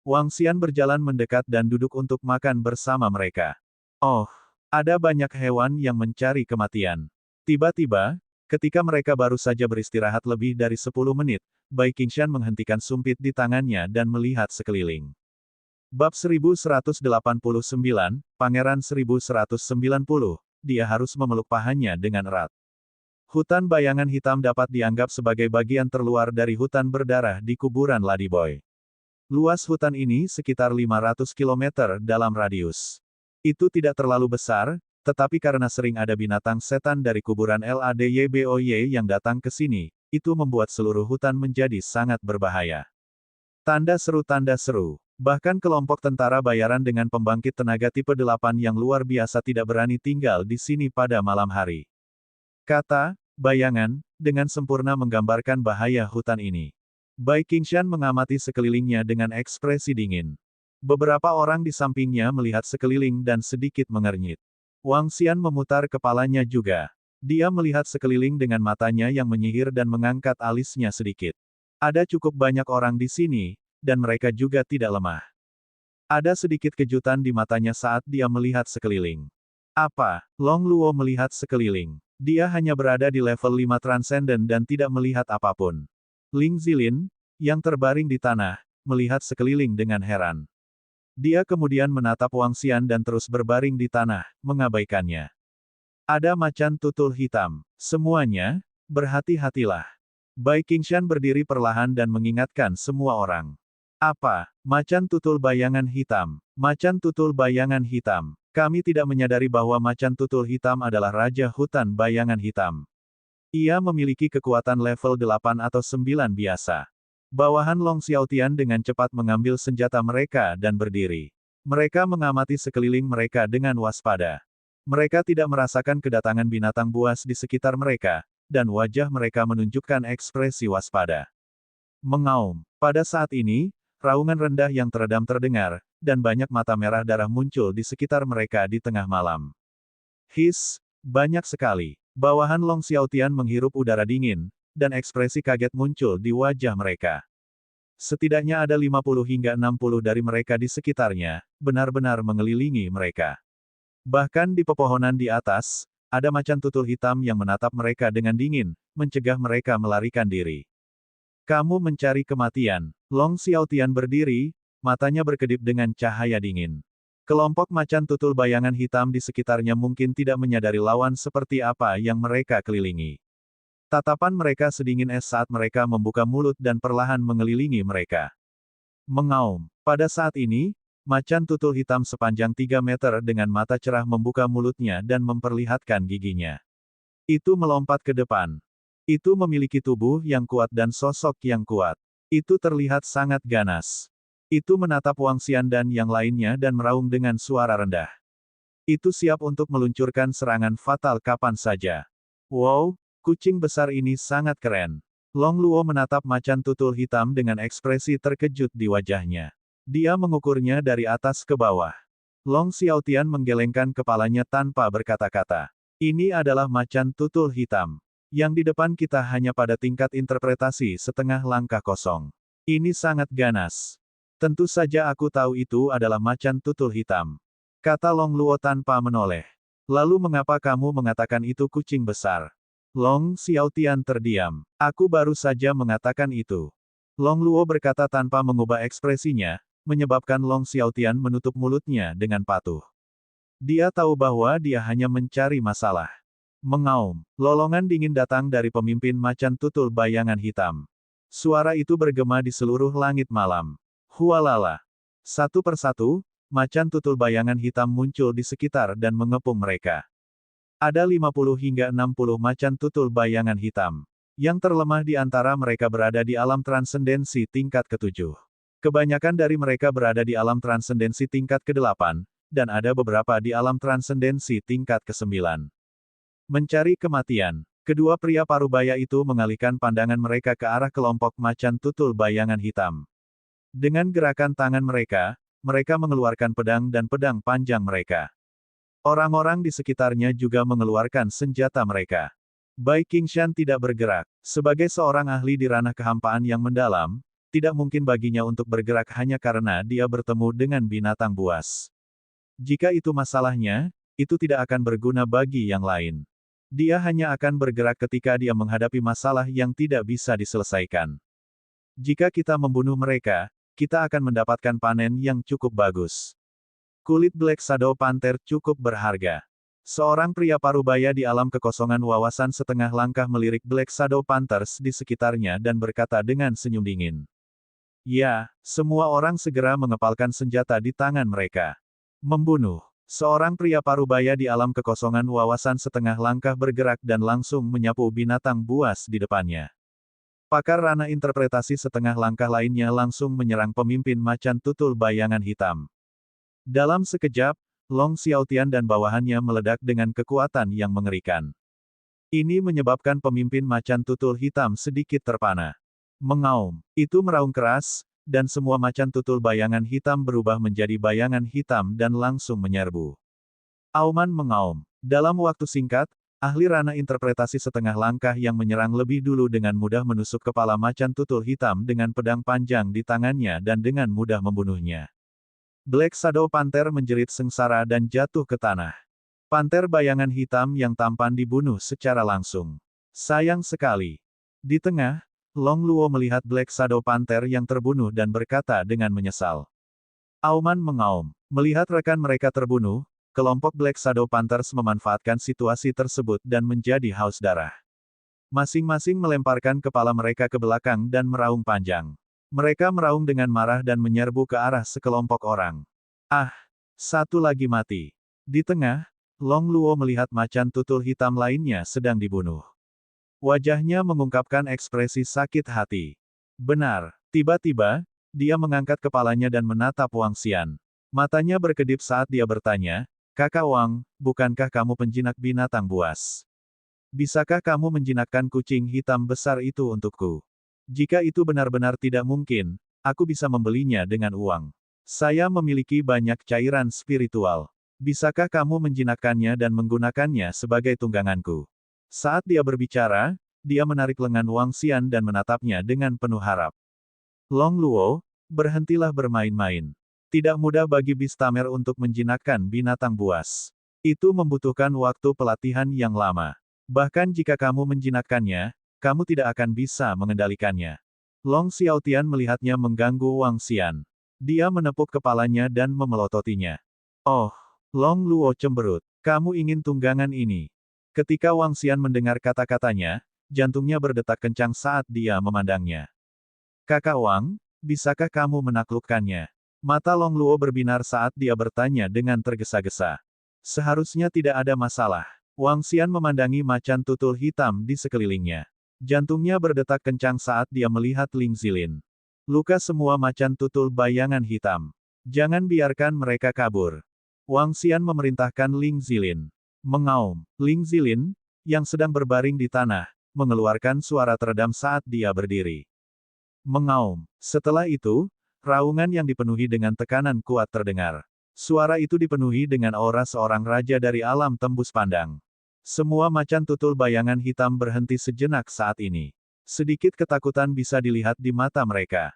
Wang Xian berjalan mendekat dan duduk untuk makan bersama mereka. Oh, ada banyak hewan yang mencari kematian. Tiba-tiba, ketika mereka baru saja beristirahat lebih dari 10 menit, Bai Qingshan menghentikan sumpit di tangannya dan melihat sekeliling. Bab 1189, Pangeran 1190, dia harus memeluk pahanya dengan erat. Hutan bayangan hitam dapat dianggap sebagai bagian terluar dari hutan berdarah di kuburan Ladyboy. Luas hutan ini sekitar 500 km dalam radius. Itu tidak terlalu besar, tetapi karena sering ada binatang setan dari kuburan Ladyboy yang datang ke sini, itu membuat seluruh hutan menjadi sangat berbahaya. Tanda seru. Bahkan kelompok tentara bayaran dengan pembangkit tenaga tipe 8 yang luar biasa tidak berani tinggal di sini pada malam hari. Kata, bayangan, dengan sempurna menggambarkan bahaya hutan ini. Bai Qingshan mengamati sekelilingnya dengan ekspresi dingin. Beberapa orang di sampingnya melihat sekeliling dan sedikit mengernyit. Wang Xian memutar kepalanya juga. Dia melihat sekeliling dengan matanya yang menyihir dan mengangkat alisnya sedikit. Ada cukup banyak orang di sini, dan mereka juga tidak lemah. Ada sedikit kejutan di matanya saat dia melihat sekeliling. Apa? Long Luo melihat sekeliling. Dia hanya berada di level 5 transenden dan tidak melihat apapun. Ling Zilin, yang terbaring di tanah, melihat sekeliling dengan heran. Dia kemudian menatap Wang Xian dan terus berbaring di tanah, mengabaikannya. Ada macan tutul hitam. Semuanya, berhati-hatilah. Bai Qingshan berdiri perlahan dan mengingatkan semua orang. Apa? Macan tutul bayangan hitam. Macan tutul bayangan hitam. Kami tidak menyadari bahwa macan tutul hitam adalah raja hutan bayangan hitam. Ia memiliki kekuatan level 8 atau 9 biasa. Bawahan Long Xiaotian dengan cepat mengambil senjata mereka dan berdiri. Mereka mengamati sekeliling mereka dengan waspada. Mereka tidak merasakan kedatangan binatang buas di sekitar mereka, dan wajah mereka menunjukkan ekspresi waspada. Mengaum. Pada saat ini, raungan rendah yang teredam terdengar, dan banyak mata merah darah muncul di sekitar mereka di tengah malam. His, banyak sekali. Bawahan Long Xiaotian menghirup udara dingin, dan ekspresi kaget muncul di wajah mereka. Setidaknya ada 50 hingga 60 dari mereka di sekitarnya, benar-benar mengelilingi mereka. Bahkan di pepohonan di atas, ada macan tutul hitam yang menatap mereka dengan dingin, mencegah mereka melarikan diri. Kamu mencari kematian. Long Xiaotian berdiri, matanya berkedip dengan cahaya dingin. Kelompok macan tutul bayangan hitam di sekitarnya mungkin tidak menyadari lawan seperti apa yang mereka kelilingi. Tatapan mereka sedingin es saat mereka membuka mulut dan perlahan mengelilingi mereka. Mengaum. Pada saat ini, macan tutul hitam sepanjang 3 meter dengan mata cerah membuka mulutnya dan memperlihatkan giginya. Itu melompat ke depan. Itu memiliki tubuh yang kuat dan sosok yang kuat. Itu terlihat sangat ganas. Itu menatap Wang Xian dan yang lainnya dan meraung dengan suara rendah. Itu siap untuk meluncurkan serangan fatal kapan saja. Wow, kucing besar ini sangat keren. Long Luo menatap macan tutul hitam dengan ekspresi terkejut di wajahnya. Dia mengukurnya dari atas ke bawah. Long Xiaotian menggelengkan kepalanya tanpa berkata-kata. Ini adalah macan tutul hitam. Yang di depan kita hanya pada tingkat interpretasi setengah langkah kosong. Ini sangat ganas. Tentu saja aku tahu itu adalah macan tutul hitam. Kata Long Luo tanpa menoleh. Lalu mengapa kamu mengatakan itu kucing besar? Long Xiaotian terdiam. Aku baru saja mengatakan itu. Long Luo berkata tanpa mengubah ekspresinya, menyebabkan Long Xiaotian menutup mulutnya dengan patuh. Dia tahu bahwa dia hanya mencari masalah. Mengaum. Lolongan dingin datang dari pemimpin macan tutul bayangan hitam. Suara itu bergema di seluruh langit malam. Hualala. Satu persatu, macan tutul bayangan hitam muncul di sekitar dan mengepung mereka. Ada 50 hingga 60 macan tutul bayangan hitam. Yang terlemah di antara mereka berada di alam transendensi tingkat ke-7. Kebanyakan dari mereka berada di alam transendensi tingkat ke-8, dan ada beberapa di alam transendensi tingkat ke-9. Mencari kematian. Kedua pria parubaya itu mengalihkan pandangan mereka ke arah kelompok macan tutul bayangan hitam. Dengan gerakan tangan mereka mengeluarkan pedang dan pedang panjang mereka. Orang-orang di sekitarnya juga mengeluarkan senjata mereka. Bai Qingshan tidak bergerak. Sebagai seorang ahli di ranah kehampaan yang mendalam, tidak mungkin baginya untuk bergerak hanya karena dia bertemu dengan binatang buas. Jika itu masalahnya, itu tidak akan berguna bagi yang lain. Dia hanya akan bergerak ketika dia menghadapi masalah yang tidak bisa diselesaikan. Jika kita membunuh mereka, kita akan mendapatkan panen yang cukup bagus. Kulit Black Shadow Panther cukup berharga. Seorang pria parubaya di alam kekosongan wawasan setengah langkah melirik Black Shadow Panthers di sekitarnya dan berkata dengan senyum dingin. Ya, semua orang segera mengepalkan senjata di tangan mereka. Membunuh. Seorang pria parubaya di alam kekosongan wawasan setengah langkah bergerak dan langsung menyapu binatang buas di depannya. Pakar ranah interpretasi setengah langkah lainnya langsung menyerang pemimpin macan tutul bayangan hitam. Dalam sekejap, Long Xiaotian dan bawahannya meledak dengan kekuatan yang mengerikan. Ini menyebabkan pemimpin macan tutul hitam sedikit terpana. Mengaum. Itu meraung keras, dan semua macan tutul bayangan hitam berubah menjadi bayangan hitam dan langsung menyerbu. Auman mengaum. Dalam waktu singkat, ahli ranah interpretasi setengah langkah yang menyerang lebih dulu dengan mudah menusuk kepala macan tutul hitam dengan pedang panjang di tangannya dan dengan mudah membunuhnya. Black Shadow Panther menjerit sengsara dan jatuh ke tanah. Panter bayangan hitam yang tampan dibunuh secara langsung. Sayang sekali. Di tengah, Long Luo melihat Black Shadow Panther yang terbunuh dan berkata dengan menyesal. Auman mengaum. Melihat rekan mereka terbunuh, kelompok Black Shadow Panthers memanfaatkan situasi tersebut dan menjadi haus darah. Masing-masing melemparkan kepala mereka ke belakang dan meraung panjang. Mereka meraung dengan marah dan menyerbu ke arah sekelompok orang. Ah! Satu lagi mati. Di tengah, Long Luo melihat macan tutul hitam lainnya sedang dibunuh. Wajahnya mengungkapkan ekspresi sakit hati. Benar. Tiba-tiba, dia mengangkat kepalanya dan menatap Wang Xian. Matanya berkedip saat dia bertanya, Kakak Wang, bukankah kamu penjinak binatang buas? Bisakah kamu menjinakkan kucing hitam besar itu untukku? Jika itu benar-benar tidak mungkin, aku bisa membelinya dengan uang. Saya memiliki banyak cairan spiritual. Bisakah kamu menjinakkannya dan menggunakannya sebagai tungganganku? Saat dia berbicara, dia menarik lengan Wang Xian dan menatapnya dengan penuh harap. Long Luo, berhentilah bermain-main. Tidak mudah bagi Bistamer untuk menjinakkan binatang buas. Itu membutuhkan waktu pelatihan yang lama. Bahkan jika kamu menjinakkannya, kamu tidak akan bisa mengendalikannya. Long Xiaotian melihatnya mengganggu Wang Xian. Dia menepuk kepalanya dan memelototinya. Oh, Long Luo cemberut. Kamu ingin tunggangan ini. Ketika Wang Xian mendengar kata-katanya, jantungnya berdetak kencang saat dia memandangnya. Kakak Wang, bisakah kamu menaklukkannya? Mata Long Luo berbinar saat dia bertanya dengan tergesa-gesa. Seharusnya tidak ada masalah. Wang Xian memandangi macan tutul hitam di sekelilingnya. Jantungnya berdetak kencang saat dia melihat Ling Zilin. Luka semua macan tutul bayangan hitam. Jangan biarkan mereka kabur. Wang Xian memerintahkan Ling Zilin. Mengaum. Ling Zilin, yang sedang berbaring di tanah, mengeluarkan suara teredam saat dia berdiri. Mengaum. Setelah itu, raungan yang dipenuhi dengan tekanan kuat terdengar. Suara itu dipenuhi dengan aura seorang raja dari alam tembus pandang. Semua macan tutul bayangan hitam berhenti sejenak saat ini. Sedikit ketakutan bisa dilihat di mata mereka.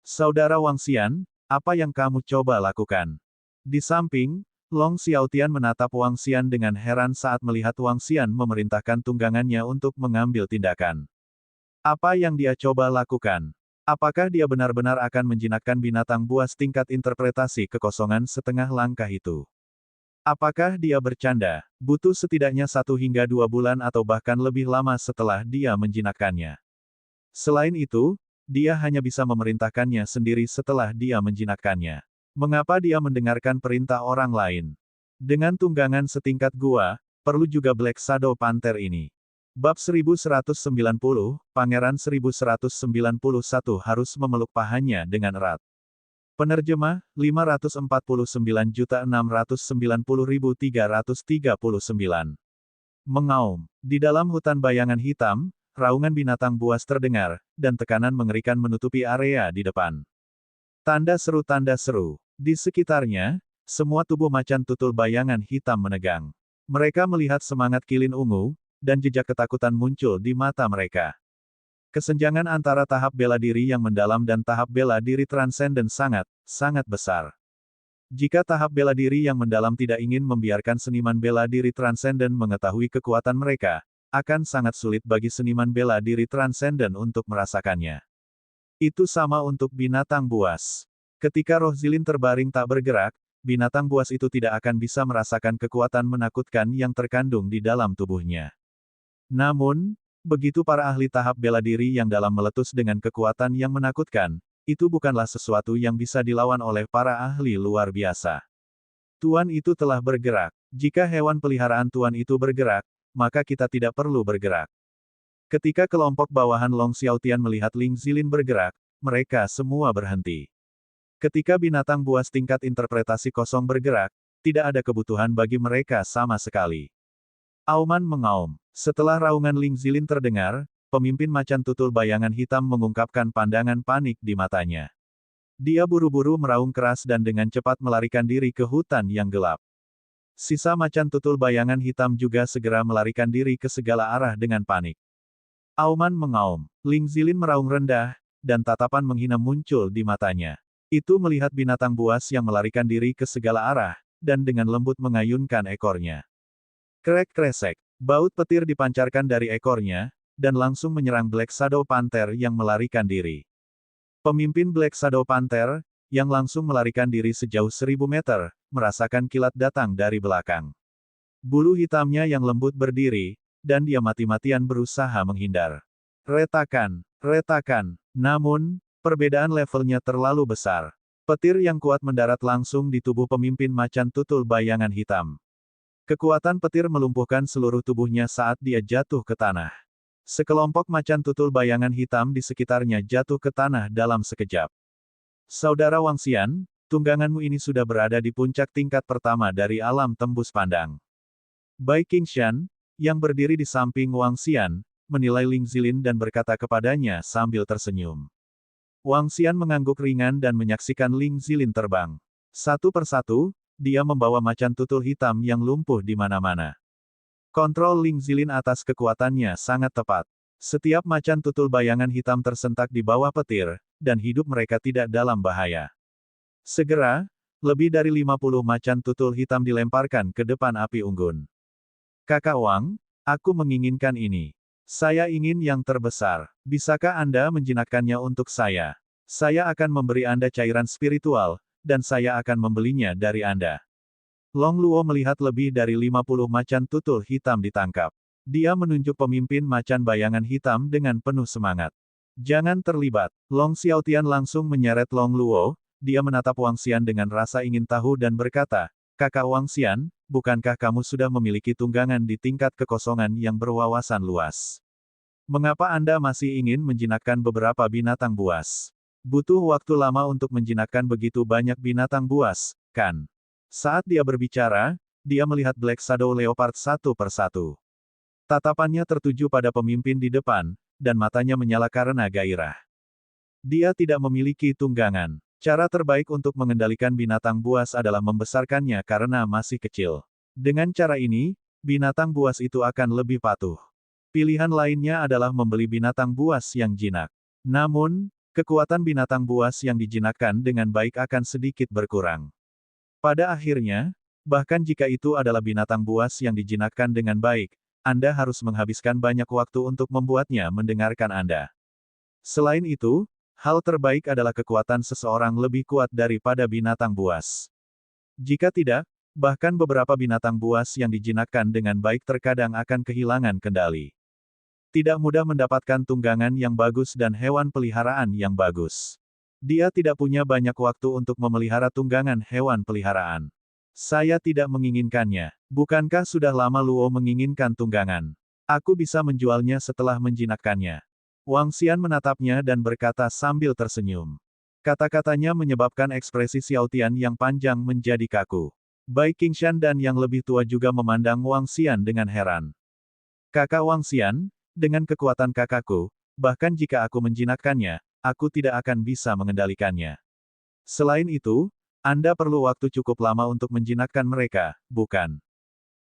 Saudara Wang Xian, apa yang kamu coba lakukan? Di samping, Long Xiaotian menatap Wang Xian dengan heran saat melihat Wang Xian memerintahkan tunggangannya untuk mengambil tindakan. Apa yang dia coba lakukan? Apakah dia benar-benar akan menjinakkan binatang buas tingkat interpretasi kekosongan setengah langkah itu? Apakah dia bercanda? Butuh setidaknya 1 hingga 2 bulan atau bahkan lebih lama setelah dia menjinakkannya. Selain itu, dia hanya bisa memerintahkannya sendiri setelah dia menjinakkannya. Mengapa dia mendengarkan perintah orang lain? Dengan tunggangan setingkat gua, perlu juga Black Shadow Panther ini. Bab 1190, Pangeran 1191 harus memeluk pahanya dengan erat. Penerjemah, 549.690.339. Mengaum. Di dalam hutan bayangan hitam, raungan binatang buas terdengar, dan tekanan mengerikan menutupi area di depan. Tanda seru. Di sekitarnya, semua tubuh macan tutul bayangan hitam menegang. Mereka melihat semangat kilin ungu, dan jejak ketakutan muncul di mata mereka. Kesenjangan antara tahap bela diri yang mendalam dan tahap bela diri transenden sangat besar. Jika tahap bela diri yang mendalam tidak ingin membiarkan seniman bela diri transenden mengetahui kekuatan mereka, akan sangat sulit bagi seniman bela diri transenden untuk merasakannya. Itu sama untuk binatang buas. Ketika roh Zilin terbaring tak bergerak, binatang buas itu tidak akan bisa merasakan kekuatan menakutkan yang terkandung di dalam tubuhnya. Namun, begitu para ahli tahap bela diri yang dalam meletus dengan kekuatan yang menakutkan, itu bukanlah sesuatu yang bisa dilawan oleh para ahli luar biasa. Tuan itu telah bergerak. Jika hewan peliharaan Tuan itu bergerak, maka kita tidak perlu bergerak. Ketika kelompok bawahan Long Xiaotian melihat Ling Zilin bergerak, mereka semua berhenti. Ketika binatang buas tingkat interpretasi kosong bergerak, tidak ada kebutuhan bagi mereka sama sekali. Auman mengaum. Setelah raungan Ling Zilin terdengar, pemimpin macan tutul bayangan hitam mengungkapkan pandangan panik di matanya. Dia buru-buru meraung keras dan dengan cepat melarikan diri ke hutan yang gelap. Sisa macan tutul bayangan hitam juga segera melarikan diri ke segala arah dengan panik. Auman mengaum. Ling Zilin meraung rendah, dan tatapan menghina muncul di matanya. Itu melihat binatang buas yang melarikan diri ke segala arah, dan dengan lembut mengayunkan ekornya. Krek-kresek. Baut petir dipancarkan dari ekornya, dan langsung menyerang Black Shadow Panther yang melarikan diri. Pemimpin Black Shadow Panther, yang langsung melarikan diri sejauh 1000 meter, merasakan kilat datang dari belakang. Bulu hitamnya yang lembut berdiri, dan dia mati-matian berusaha menghindar. Retakan. Namun, perbedaan levelnya terlalu besar. Petir yang kuat mendarat langsung di tubuh pemimpin macan tutul bayangan hitam. Kekuatan petir melumpuhkan seluruh tubuhnya saat dia jatuh ke tanah. Sekelompok macan tutul bayangan hitam di sekitarnya jatuh ke tanah dalam sekejap. Saudara Wang Xian, tungganganmu ini sudah berada di puncak tingkat pertama dari alam tembus pandang. Bai Qingshan, yang berdiri di samping Wang Xian, menilai Ling Zilin dan berkata kepadanya sambil tersenyum. Wang Xian mengangguk ringan dan menyaksikan Ling Zilin terbang. Satu persatu, dia membawa macan tutul hitam yang lumpuh di mana-mana. Kontrol Ling Zilin atas kekuatannya sangat tepat. Setiap macan tutul bayangan hitam tersentak di bawah petir, dan hidup mereka tidak dalam bahaya. Segera, Lebih dari 50 macan tutul hitam dilemparkan ke depan api unggun. Kakak Wang, aku menginginkan ini. Saya ingin yang terbesar. Bisakah Anda menjinakkannya untuk saya? Saya akan memberi Anda cairan spiritual, dan saya akan membelinya dari Anda. Long Luo melihat lebih dari 50 macan tutul hitam ditangkap. Dia menunjuk pemimpin macan bayangan hitam dengan penuh semangat. Jangan terlibat. Long Xiaotian langsung menyeret Long Luo. Dia menatap Wang Xian dengan rasa ingin tahu dan berkata, Kakak Wang Xian, bukankah kamu sudah memiliki tunggangan di tingkat kekosongan yang berwawasan luas? Mengapa Anda masih ingin menjinakkan beberapa binatang buas? Butuh waktu lama untuk menjinakkan begitu banyak binatang buas, kan? Saat dia berbicara, dia melihat Black Shadow Leopard satu persatu. Tatapannya tertuju pada pemimpin di depan, dan matanya menyala karena gairah. Dia tidak memiliki tunggangan. Cara terbaik untuk mengendalikan binatang buas adalah membesarkannya karena masih kecil. Dengan cara ini, binatang buas itu akan lebih patuh. Pilihan lainnya adalah membeli binatang buas yang jinak. Namun, kekuatan binatang buas yang dijinakkan dengan baik akan sedikit berkurang. Pada akhirnya, bahkan jika itu adalah binatang buas yang dijinakkan dengan baik, Anda harus menghabiskan banyak waktu untuk membuatnya mendengarkan Anda. Selain itu, hal terbaik adalah kekuatan seseorang lebih kuat daripada binatang buas. Jika tidak, bahkan beberapa binatang buas yang dijinakkan dengan baik terkadang akan kehilangan kendali. Tidak mudah mendapatkan tunggangan yang bagus dan hewan peliharaan yang bagus. Dia tidak punya banyak waktu untuk memelihara tunggangan hewan peliharaan. Saya tidak menginginkannya. Bukankah sudah lama Luo menginginkan tunggangan? Aku bisa menjualnya setelah menjinakkannya. Wang Xian menatapnya dan berkata sambil tersenyum. Kata-katanya menyebabkan ekspresi Xiaotian yang panjang menjadi kaku. Bai Qingshan dan yang lebih tua juga memandang Wang Xian dengan heran. Kakak Wang Xian, dengan kekuatan kakakku, bahkan jika aku menjinakkannya, aku tidak akan bisa mengendalikannya. Selain itu, Anda perlu waktu cukup lama untuk menjinakkan mereka, bukan?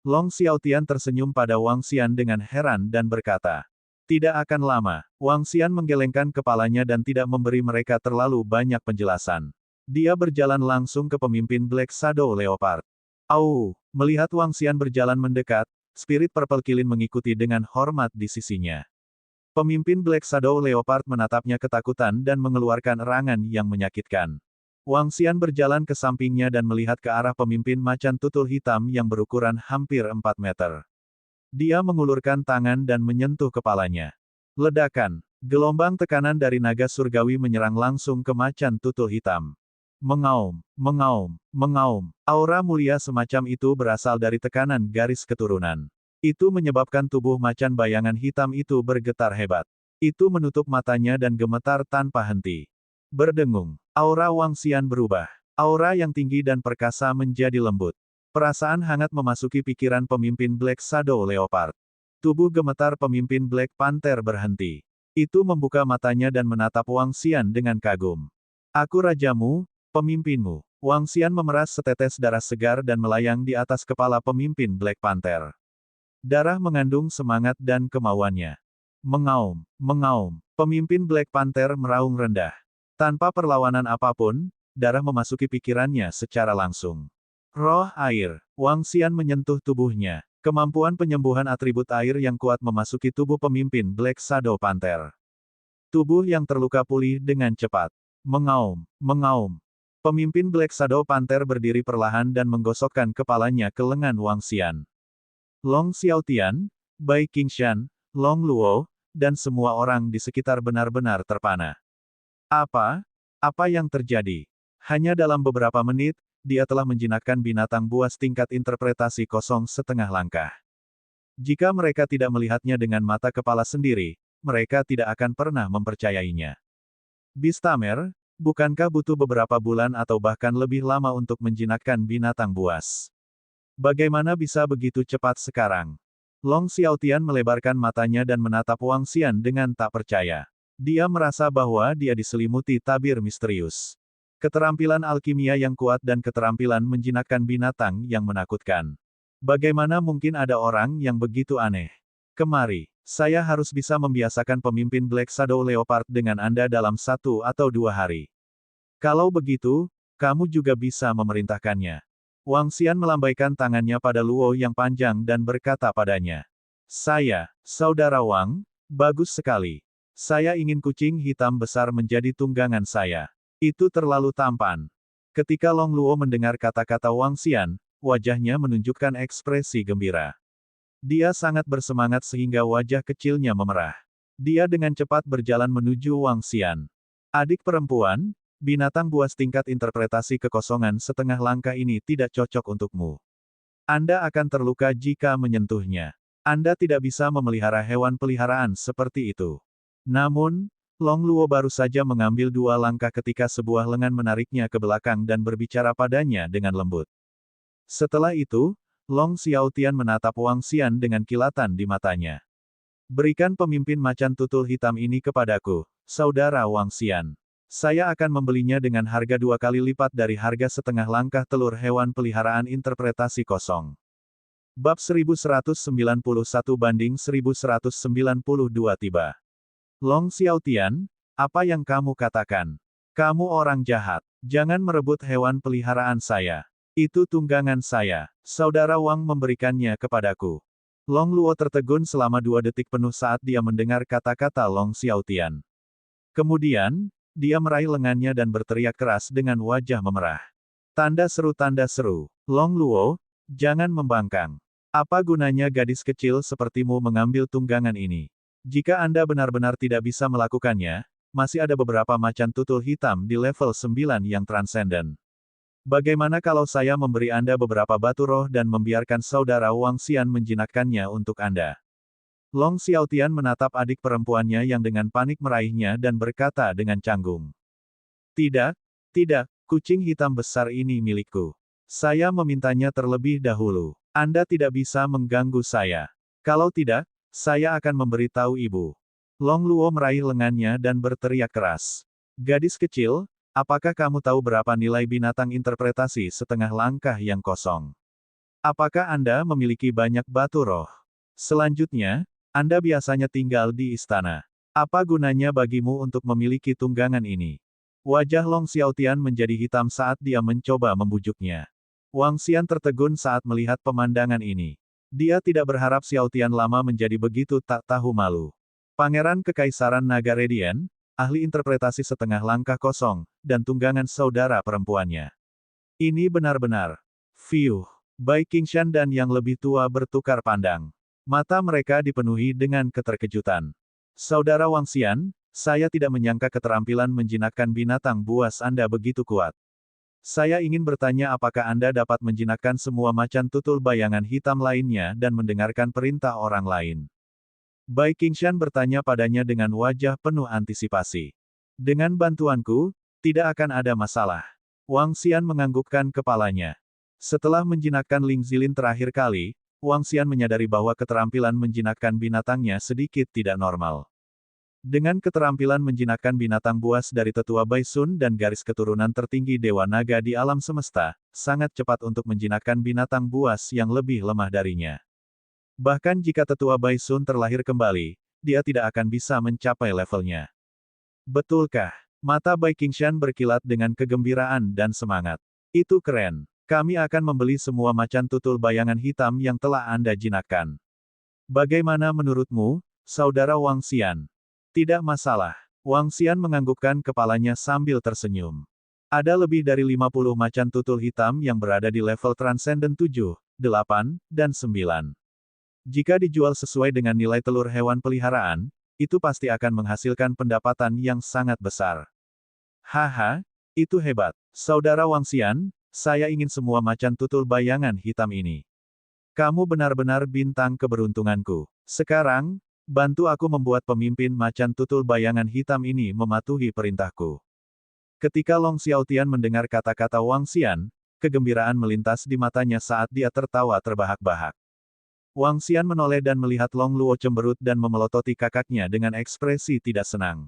Long Xiaotian tersenyum pada Wang Xian dengan heran dan berkata, tidak akan lama. Wang Xian menggelengkan kepalanya dan tidak memberi mereka terlalu banyak penjelasan. Dia berjalan langsung ke pemimpin Black Shadow Leopard. Au! Melihat Wang Xian berjalan mendekat, spirit Purple Kilin mengikuti dengan hormat di sisinya. Pemimpin Black Shadow Leopard menatapnya ketakutan dan mengeluarkan erangan yang menyakitkan. Wang Xian berjalan ke sampingnya dan melihat ke arah pemimpin macan tutul hitam yang berukuran hampir 4 meter. Dia mengulurkan tangan dan menyentuh kepalanya. Ledakan. Gelombang tekanan dari naga surgawi menyerang langsung ke macan tutul hitam. Mengaum, mengaum, mengaum. Aura mulia semacam itu berasal dari tekanan garis keturunan. Itu menyebabkan tubuh macan bayangan hitam itu bergetar hebat. Itu menutup matanya dan gemetar tanpa henti. Berdengung. Aura Wang Xian berubah. Aura yang tinggi dan perkasa menjadi lembut. Perasaan hangat memasuki pikiran pemimpin Black Shadow Leopard. Tubuh gemetar pemimpin Black Panther berhenti. Itu membuka matanya dan menatap Wang Xian dengan kagum. Aku rajamu, pemimpinmu. Wang Xian memeras setetes darah segar dan melayang di atas kepala pemimpin Black Panther. Darah mengandung semangat dan kemauannya. Mengaum, mengaum. Pemimpin Black Panther meraung rendah. Tanpa perlawanan apapun, darah memasuki pikirannya secara langsung. Roh air. Wang Xian menyentuh tubuhnya. Kemampuan penyembuhan atribut air yang kuat memasuki tubuh pemimpin Black Shadow Panther. Tubuh yang terluka pulih dengan cepat. Mengaum, mengaum. Pemimpin Black Shadow Panther berdiri perlahan dan menggosokkan kepalanya ke lengan Wang Xian. Long Xiaotian, Bai Qingshan, Long Luo, dan semua orang di sekitar benar-benar terpana. Apa? Apa yang terjadi? Hanya dalam beberapa menit, dia telah menjinakkan binatang buas tingkat interpretasi kosong setengah langkah. Jika mereka tidak melihatnya dengan mata kepala sendiri, mereka tidak akan pernah mempercayainya. Bistamer, bukankah butuh beberapa bulan atau bahkan lebih lama untuk menjinakkan binatang buas? Bagaimana bisa begitu cepat sekarang? Long Xiaotian melebarkan matanya dan menatap Wang Xian dengan tak percaya. Dia merasa bahwa dia diselimuti tabir misterius. Keterampilan alkimia yang kuat dan keterampilan menjinakkan binatang yang menakutkan. Bagaimana mungkin ada orang yang begitu aneh? Kemari, saya harus bisa membiasakan pemimpin Black Shadow Leopard dengan Anda dalam 1 atau 2 hari. Kalau begitu, kamu juga bisa memerintahkannya. Wang Xian melambaikan tangannya pada Luo yang panjang dan berkata padanya. Saya, Saudara Wang, bagus sekali. Saya ingin kucing hitam besar menjadi tunggangan saya. Itu terlalu tampan. Ketika Long Luo mendengar kata-kata Wang Xian, wajahnya menunjukkan ekspresi gembira. Dia sangat bersemangat sehingga wajah kecilnya memerah. Dia dengan cepat berjalan menuju Wang Xian. Adik perempuan, binatang buas tingkat interpretasi kekosongan setengah langkah ini tidak cocok untukmu. Anda akan terluka jika menyentuhnya. Anda tidak bisa memelihara hewan peliharaan seperti itu. Namun, Long Luo baru saja mengambil 2 langkah ketika sebuah lengan menariknya ke belakang dan berbicara padanya dengan lembut. Setelah itu, Long Xiaotian menatap Wang Xian dengan kilatan di matanya. Berikan pemimpin macan tutul hitam ini kepadaku, Saudara Wang Xian. Saya akan membelinya dengan harga 2 kali lipat dari harga setengah langkah telur hewan peliharaan interpretasi kosong. Bab 1191 banding 1192 tiba. Long Xiaotian, apa yang kamu katakan? Kamu orang jahat. Jangan merebut hewan peliharaan saya. Itu tunggangan saya. Saudara Wang memberikannya kepadaku. Long Luo tertegun selama 2 detik penuh saat dia mendengar kata-kata Long Xiaotian. Kemudian, dia meraih lengannya dan berteriak keras dengan wajah memerah. Tanda seru, Long Luo, jangan membangkang. Apa gunanya gadis kecil sepertimu mengambil tunggangan ini? Jika Anda benar-benar tidak bisa melakukannya, masih ada beberapa macan tutul hitam di level 9 yang transenden. Bagaimana kalau saya memberi Anda beberapa batu roh dan membiarkan Saudara Wang Xian menjinakkannya untuk Anda? Long Xiaotian menatap adik perempuannya yang dengan panik meraihnya dan berkata dengan canggung. Tidak, tidak, kucing hitam besar ini milikku. Saya memintanya terlebih dahulu. Anda tidak bisa mengganggu saya. Kalau tidak, saya akan memberitahu ibu. Long Luo meraih lengannya dan berteriak keras. Gadis kecil, apakah kamu tahu berapa nilai binatang interpretasi setengah langkah yang kosong? Apakah Anda memiliki banyak batu roh? Selanjutnya, Anda biasanya tinggal di istana. Apa gunanya bagimu untuk memiliki tunggangan ini? Wajah Long Xiaotian menjadi hitam saat dia mencoba membujuknya. Wang Xian tertegun saat melihat pemandangan ini. Dia tidak berharap Xiaotian lama menjadi begitu tak tahu malu. Pangeran Kekaisaran Naga Radiant, ahli interpretasi setengah langkah kosong, dan tunggangan saudara perempuannya. Ini benar-benar. Fiuh. Bai Qingshan dan yang lebih tua bertukar pandang. Mata mereka dipenuhi dengan keterkejutan. Saudara Wang Xian, saya tidak menyangka keterampilan menjinakkan binatang buas Anda begitu kuat. Saya ingin bertanya apakah Anda dapat menjinakkan semua macan tutul bayangan hitam lainnya dan mendengarkan perintah orang lain. Bai Qingshan bertanya padanya dengan wajah penuh antisipasi. Dengan bantuanku, tidak akan ada masalah. Wang Xian menganggukkan kepalanya. Setelah menjinakkan Ling Zilin terakhir kali, Wang Xian menyadari bahwa keterampilan menjinakkan binatangnya sedikit tidak normal. Dengan keterampilan menjinakkan binatang buas dari tetua Bai Sun dan garis keturunan tertinggi Dewa Naga di alam semesta, sangat cepat untuk menjinakkan binatang buas yang lebih lemah darinya. Bahkan jika tetua Bai Sun terlahir kembali, dia tidak akan bisa mencapai levelnya. Betulkah? Mata Bai Qingshan berkilat dengan kegembiraan dan semangat. Itu keren. Kami akan membeli semua macan tutul bayangan hitam yang telah Anda jinakkan. Bagaimana menurutmu, Saudara Wang Xian? Tidak masalah. Wang Xian menganggukkan kepalanya sambil tersenyum. Ada lebih dari 50 macan tutul hitam yang berada di level Transcendent 7, 8, dan 9. Jika dijual sesuai dengan nilai telur hewan peliharaan, itu pasti akan menghasilkan pendapatan yang sangat besar. Haha, itu hebat. Saudara Wang Xian, saya ingin semua macan tutul bayangan hitam ini. Kamu benar-benar bintang keberuntunganku. Sekarang, bantu aku membuat pemimpin macan tutul bayangan hitam ini mematuhi perintahku. Ketika Long Xiaotian mendengar kata-kata Wang Xian, kegembiraan melintas di matanya saat dia tertawa terbahak-bahak. Wang Xian menoleh dan melihat Long Luo cemberut dan memelototi kakaknya dengan ekspresi tidak senang.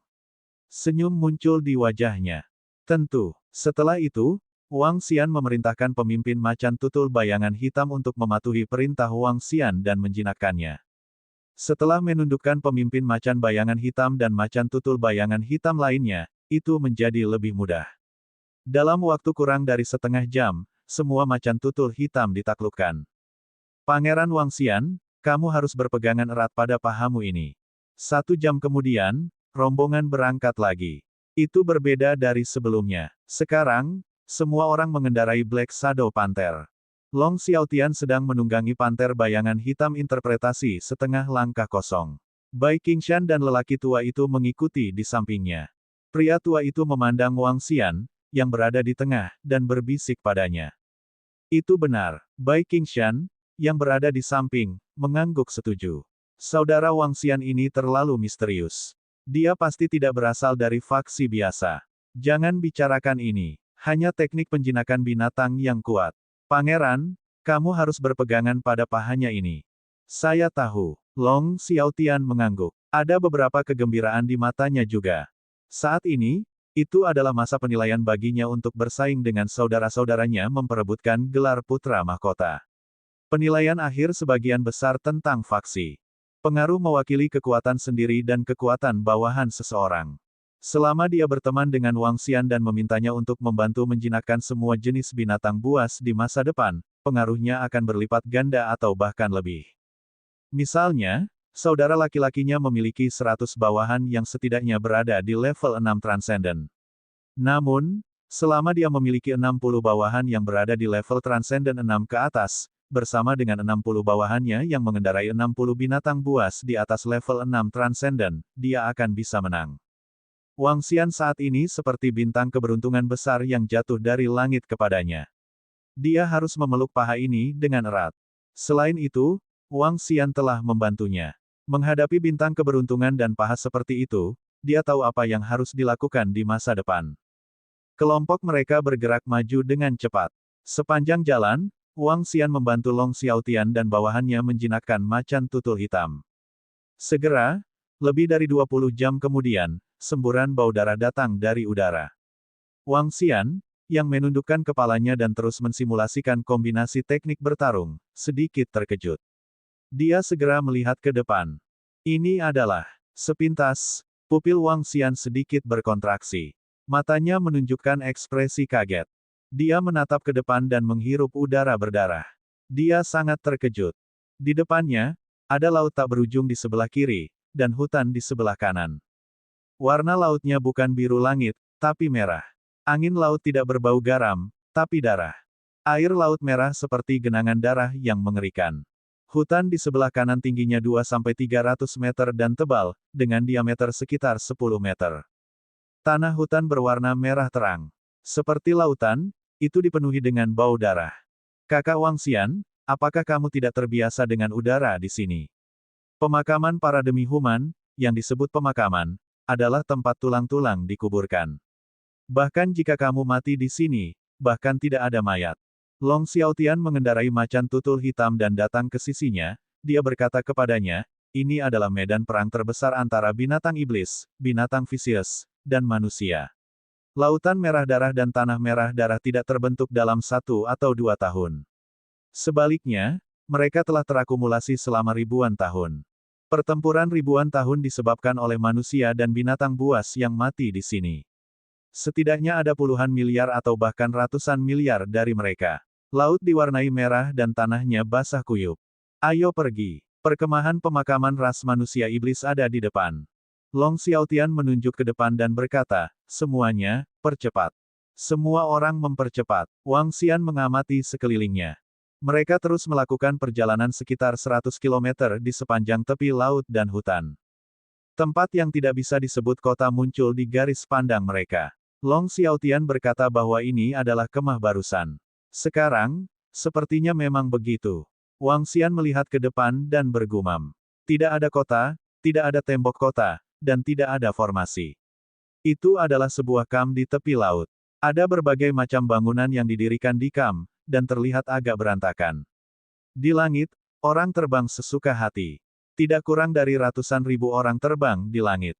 Senyum muncul di wajahnya. Tentu, setelah itu, Wang Xian memerintahkan pemimpin macan tutul bayangan hitam untuk mematuhi perintah Wang Xian dan menjinakkannya. Setelah menundukkan pemimpin macan bayangan hitam dan macan tutul bayangan hitam lainnya, itu menjadi lebih mudah. Dalam waktu kurang dari setengah jam, semua macan tutul hitam ditaklukkan. Pangeran Wangxian, kamu harus berpegangan erat pada pahamu ini. 1 jam kemudian, rombongan berangkat lagi. Itu berbeda dari sebelumnya. Sekarang, semua orang mengendarai Black Shadow Panther. Long Xiaotian sedang menunggangi panter bayangan hitam interpretasi setengah langkah kosong. Bai Qingshan dan lelaki tua itu mengikuti di sampingnya. Pria tua itu memandang Wangxian, yang berada di tengah, dan berbisik padanya. Itu benar, Bai Qingshan, yang berada di samping, mengangguk setuju. Saudara Wangxian ini terlalu misterius. Dia pasti tidak berasal dari faksi biasa. Jangan bicarakan ini, hanya teknik penjinakan binatang yang kuat. Pangeran, kamu harus berpegangan pada pahanya ini. Saya tahu, Long Xiaotian mengangguk. Ada beberapa kegembiraan di matanya juga. Saat ini, itu adalah masa penilaian baginya untuk bersaing dengan saudara-saudaranya memperebutkan gelar putra mahkota. Penilaian akhir sebagian besar tentang faksi. Pengaruh mewakili kekuatan sendiri dan kekuatan bawahan seseorang. Selama dia berteman dengan Wangxian dan memintanya untuk membantu menjinakkan semua jenis binatang buas di masa depan, pengaruhnya akan berlipat ganda atau bahkan lebih. Misalnya, saudara laki-lakinya memiliki 100 bawahan yang setidaknya berada di level 6 Transcendent. Namun, selama dia memiliki 60 bawahan yang berada di level Transcendent 6 ke atas, bersama dengan 60 bawahannya yang mengendarai 60 binatang buas di atas level 6 Transcendent, dia akan bisa menang. Wangxian saat ini seperti bintang keberuntungan besar yang jatuh dari langit kepadanya. Dia harus memeluk paha ini dengan erat. Selain itu, Wangxian telah membantunya. Menghadapi bintang keberuntungan dan paha seperti itu, dia tahu apa yang harus dilakukan di masa depan. Kelompok mereka bergerak maju dengan cepat. Sepanjang jalan, Wangxian membantu Long Xiaotian dan bawahannya menjinakkan macan tutul hitam. Segera, lebih dari 20 jam kemudian, semburan bau darah datang dari udara. Wangxian, yang menundukkan kepalanya dan terus mensimulasikan kombinasi teknik bertarung, sedikit terkejut. Dia segera melihat ke depan. Ini adalah, sepintas, pupil Wangxian sedikit berkontraksi. Matanya menunjukkan ekspresi kaget. Dia menatap ke depan dan menghirup udara berdarah. Dia sangat terkejut. Di depannya, ada laut tak berujung di sebelah kiri, dan hutan di sebelah kanan. Warna lautnya bukan biru langit, tapi merah. Angin laut tidak berbau garam, tapi darah. Air laut merah seperti genangan darah yang mengerikan. Hutan di sebelah kanan tingginya 2-300 meter dan tebal, dengan diameter sekitar 10 meter. Tanah hutan berwarna merah terang. Seperti lautan, itu dipenuhi dengan bau darah. Kakak Wangxian, apakah kamu tidak terbiasa dengan udara di sini? Pemakaman para demi-human, yang disebut pemakaman, adalah tempat tulang-tulang dikuburkan. Bahkan jika kamu mati di sini, bahkan tidak ada mayat. Long Xiaotian mengendarai macan tutul hitam dan datang ke sisinya, dia berkata kepadanya, ini adalah medan perang terbesar antara binatang iblis, binatang vicious, dan manusia. Lautan merah darah dan tanah merah darah tidak terbentuk dalam 1 atau 2 tahun. Sebaliknya, mereka telah terakumulasi selama ribuan tahun. Pertempuran ribuan tahun disebabkan oleh manusia dan binatang buas yang mati di sini. Setidaknya ada puluhan miliar atau bahkan ratusan miliar dari mereka. Laut diwarnai merah dan tanahnya basah kuyup. Ayo pergi. Perkemahan pemakaman ras manusia iblis ada di depan. Long Xiaotian menunjuk ke depan dan berkata, semuanya, percepat. Semua orang mempercepat. Wangxian mengamati sekelilingnya. Mereka terus melakukan perjalanan sekitar 100 km di sepanjang tepi laut dan hutan. Tempat yang tidak bisa disebut kota muncul di garis pandang mereka. Long Xiaotian berkata bahwa ini adalah kemah barusan. Sekarang, sepertinya memang begitu. Wangxian melihat ke depan dan bergumam. Tidak ada kota, tidak ada tembok kota, dan tidak ada formasi. Itu adalah sebuah kamp di tepi laut. Ada berbagai macam bangunan yang didirikan di kamp, dan terlihat agak berantakan. Di langit, orang terbang sesuka hati. Tidak kurang dari ratusan ribu orang terbang di langit.